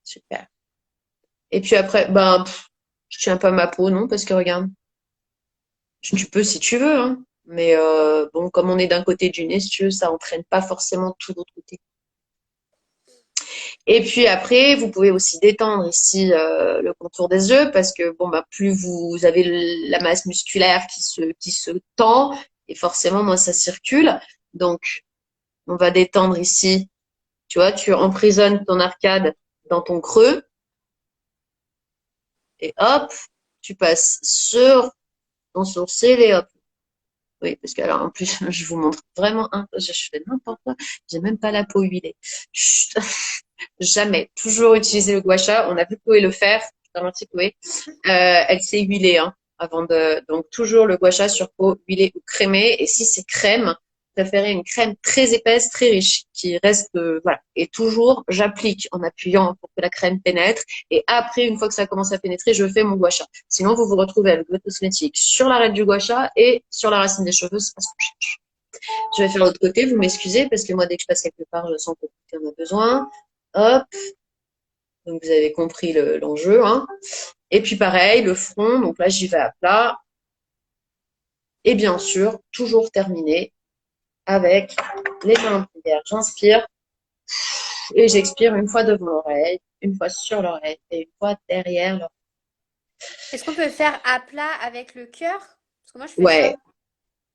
Super. Et puis après, ben, je tiens pas ma peau, non, parce que regarde, tu peux si tu veux, hein. Mais bon, comme on est d'un côté du nez, si tu veux, ça entraîne pas forcément tout l'autre côté. Et puis après, vous pouvez aussi détendre ici le contour des yeux parce que bon, bah, plus vous avez la masse musculaire qui se tend et forcément moins ça circule. Donc, on va détendre ici. Tu vois, tu emprisonnes ton arcade dans ton creux et hop, tu passes sur ton sourcil et hop. Oui, parce que alors en plus, je vous montre vraiment je fais n'importe quoi. J'ai même pas la peau huilée. Chut. Jamais. Toujours utiliser le gua sha. On a vu Chloé le faire. Je te remercie Chloé. Elle s'est huilée hein, avant de. Donc toujours le gua sha sur peau huilée ou crémée. Et si c'est crème, préférez une crème très épaisse, très riche, qui reste voilà. Et toujours, j'applique en appuyant pour que la crème pénètre. Et après, une fois que ça commence à pénétrer, je fais mon gua sha. Sinon, vous vous retrouvez avec votre cosmétique sur l'arête du gua sha et sur la racine des cheveux. C'est pas ce qu'on cherche. Je vais faire l'autre côté. Vous m'excusez parce que moi, dès que je passe quelque part, je sens que quelqu'un en a besoin. Hop. Donc, vous avez compris l'enjeu, hein. Et puis, pareil, le front. Donc là, j'y vais à plat. Et bien sûr, toujours terminer avec les mains en prière. J'inspire et j'expire une fois devant l'oreille, une fois sur l'oreille et une fois derrière l'oreille. Est-ce qu'on peut le faire à plat avec le cœur? Parce que moi, je fais ça. Ouais.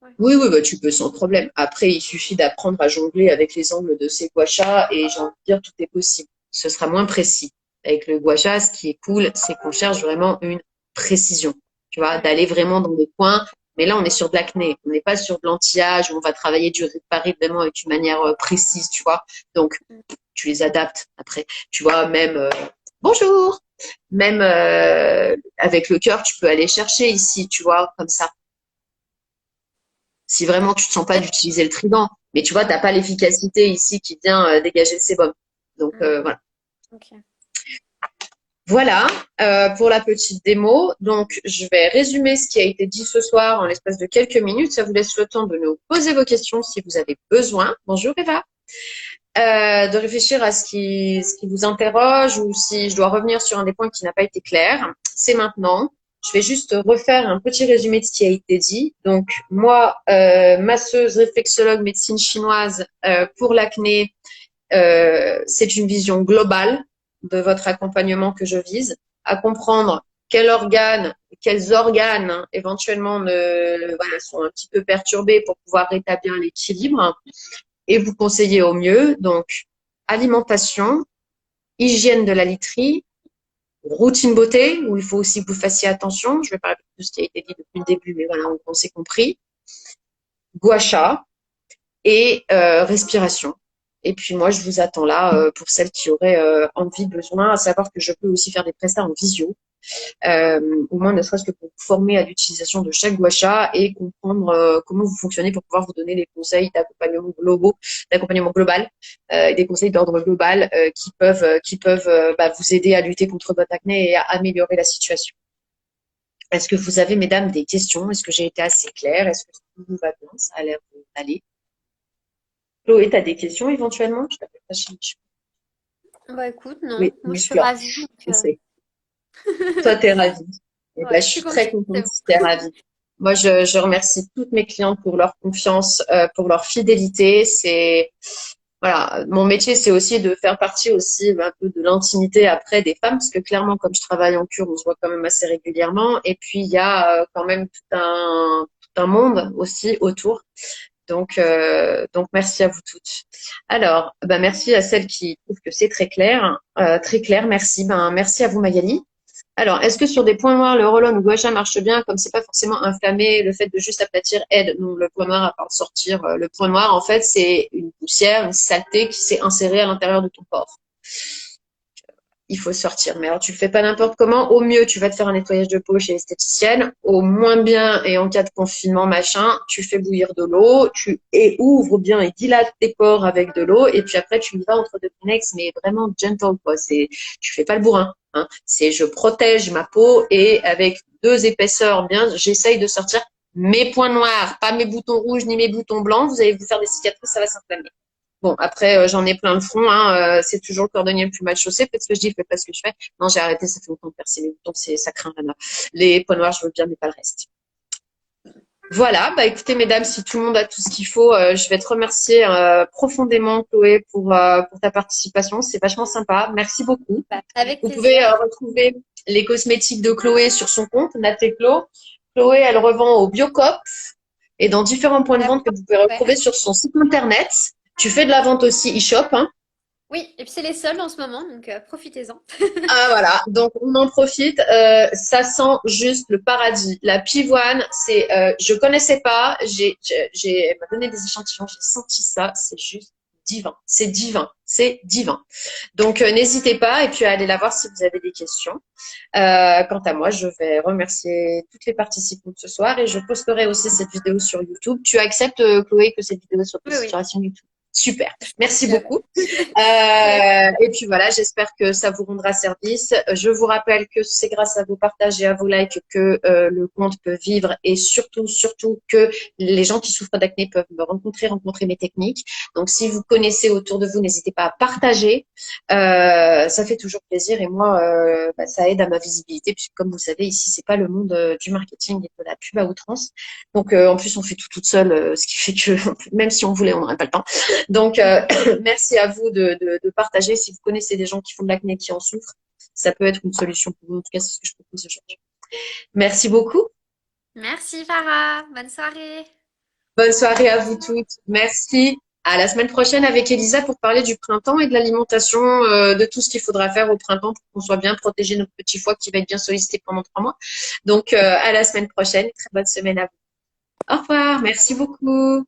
Ouais. Oui, oui, bah, tu peux sans problème. Après, il suffit d'apprendre à jongler avec les angles de ces gua sha et j'ai envie de dire, tout est possible. Ce sera moins précis. Avec le gua sha, ce qui est cool, c'est qu'on cherche vraiment une précision. Tu vois, Ouais. d'aller vraiment dans les coins. Mais là, on est sur de l'acné. On n'est pas sur de l'anti-âge où on va travailler du rythme par rythme vraiment avec une manière précise, tu vois. Donc, Mm. tu les adaptes après. Tu vois, même bonjour. Même avec le cœur, tu peux aller chercher ici, tu vois, comme ça. Si vraiment tu te sens pas d'utiliser le trident. Mais tu vois, t'as pas l'efficacité ici qui vient dégager le sébum. Donc Mm. voilà. Ok. Voilà pour la petite démo. Donc je vais résumer ce qui a été dit ce soir en l'espace de quelques minutes. Ça vous laisse le temps de nous poser vos questions si vous avez besoin. Bonjour Eva. De réfléchir à ce qui vous interroge ou si je dois revenir sur un des points qui n'a pas été clair. C'est maintenant. Je vais juste refaire un petit résumé de ce qui a été dit. Donc, moi, masseuse, réflexologue, médecine chinoise pour l'acné, c'est une vision globale de votre accompagnement que je vise, à comprendre quels organes hein, éventuellement voilà, sont un petit peu perturbés pour pouvoir rétablir l'équilibre et vous conseiller au mieux. Donc, alimentation, hygiène de la literie, routine beauté, où il faut aussi que vous fassiez attention. Je vais parler de tout ce qui a été dit depuis le début, mais voilà, on s'est compris. Gua sha et respiration. Et puis moi, je vous attends là pour celles qui auraient envie, besoin, à savoir que je peux aussi faire des prestats en visio, au moins ne serait-ce que pour vous former à l'utilisation de chaque gua sha et comprendre comment vous fonctionnez pour pouvoir vous donner des conseils d'accompagnement global, et des conseils d'ordre global qui peuvent bah, vous aider à lutter contre votre acné et à améliorer la situation. Est-ce que vous avez, mesdames, des questions? Est-ce que j'ai été assez claire? Est-ce que tout vous va bien? Ça a l'air d'aller. Chloé, tu as des questions éventuellement? Je t'appelle pas chez Bah écoute, non, Oui, moi je suis musclore, ravie. je sais. Toi, tu es ravie. Et ben, Ouais, je je suis suis contente, très c'est contente bon. si tu es ravie. Moi, je remercie toutes mes clientes pour leur confiance, pour leur fidélité. C'est voilà, mon métier, c'est aussi de faire partie aussi un peu de l'intimité après des femmes, parce que clairement, comme je travaille en cure, on se voit quand même assez régulièrement. Et puis, il y a quand même tout un monde aussi autour. Donc merci à vous toutes. Alors, merci à celles qui trouvent que c'est très clair. Très clair, merci. Merci à vous Magali. Alors, est-ce que sur des points noirs, le roll-on ou gua sha marche bien, comme c'est pas forcément inflammé, le fait de juste aplatir aide? Non, le point noir à part sortir. Le point noir, en fait, c'est une poussière, une saleté qui s'est insérée à l'intérieur de ton corps. Il faut sortir. Mais alors, tu le fais pas n'importe comment. Au mieux, tu vas te faire un nettoyage de peau chez l'esthéticienne. Au moins bien, et en cas de confinement, machin, tu fais bouillir de l'eau, et ouvres bien et dilates tes pores avec de l'eau, et puis après, tu y vas entre deux Kleenex, mais vraiment gentle, quoi. Tu fais pas le bourrin, hein. C'est, je protège ma peau, et avec 2 épaisseurs bien, j'essaye de sortir mes points noirs, pas mes boutons rouges ni mes boutons blancs. Vous allez vous faire des cicatrices, ça va s'inflammer. Bon, après, j'en ai plein le front, hein, c'est toujours le cordonnier le plus mal chaussé. Faites ce que je dis, faites pas ce que je fais. Non, j'ai arrêté, ça fait longtemps de percer les boutons, ça craint vraiment. Les points noirs, je veux bien, mais pas le reste. Voilà, bah écoutez, mesdames, si tout le monde a tout ce qu'il faut, je vais te remercier profondément, Chloé, pour ta participation. C'est vachement sympa. Merci beaucoup. Bah, avec Vous pouvez plaisir. retrouver les cosmétiques de Chloé sur son compte, Nateclo. Chloé, elle revend au Biocop et dans différents points de vente que vous pouvez Ouais. retrouver sur son site internet. Tu fais de la vente aussi e-shop, hein. Oui, et puis c'est les soldes en ce moment, donc profitez-en. Ah voilà, donc on en profite. Ça sent juste le paradis. La pivoine, je connaissais pas. Elle m'a donné des échantillons, j'ai senti ça. C'est juste divin. C'est divin. C'est divin. Donc n'hésitez pas et puis allez la voir si vous avez des questions. Quant à moi, je vais remercier toutes les participantes ce soir et je posterai aussi cette vidéo sur YouTube. Tu acceptes, Chloé, que cette vidéo soit Oui, postée oui. sur la chaîne YouTube? Super. Merci Bien. beaucoup. Avec Et puis voilà, j'espère que ça vous rendra service. Je vous rappelle que c'est grâce à vos partages et à vos likes que le compte peut vivre et surtout, surtout que les gens qui souffrent d'acné peuvent me rencontrer mes techniques. Donc si vous connaissez autour de vous, n'hésitez pas à partager. Ça fait toujours plaisir et moi, ça aide à ma visibilité puisque comme vous savez, ici, c'est pas le monde du marketing et de la pub à outrance. Donc en plus, on fait tout toute seule, ce qui fait que même si on voulait, on n'aurait pas le temps. Donc, merci à vous de partager. Si vous connaissez des gens qui font de l'acné, qui en souffrent, ça peut être une solution pour vous. En tout cas, c'est ce que je propose aujourd'hui. Merci beaucoup. Merci Farah, bonne soirée. Bonne soirée à vous toutes. Merci. À la semaine prochaine avec Elisa pour parler du printemps et de l'alimentation, de tout ce qu'il faudra faire au printemps pour qu'on soit bien protégé notre petit foie qui va être bien sollicité pendant 3 mois. Donc, à la semaine prochaine. Très bonne semaine à vous. Au revoir. Merci beaucoup.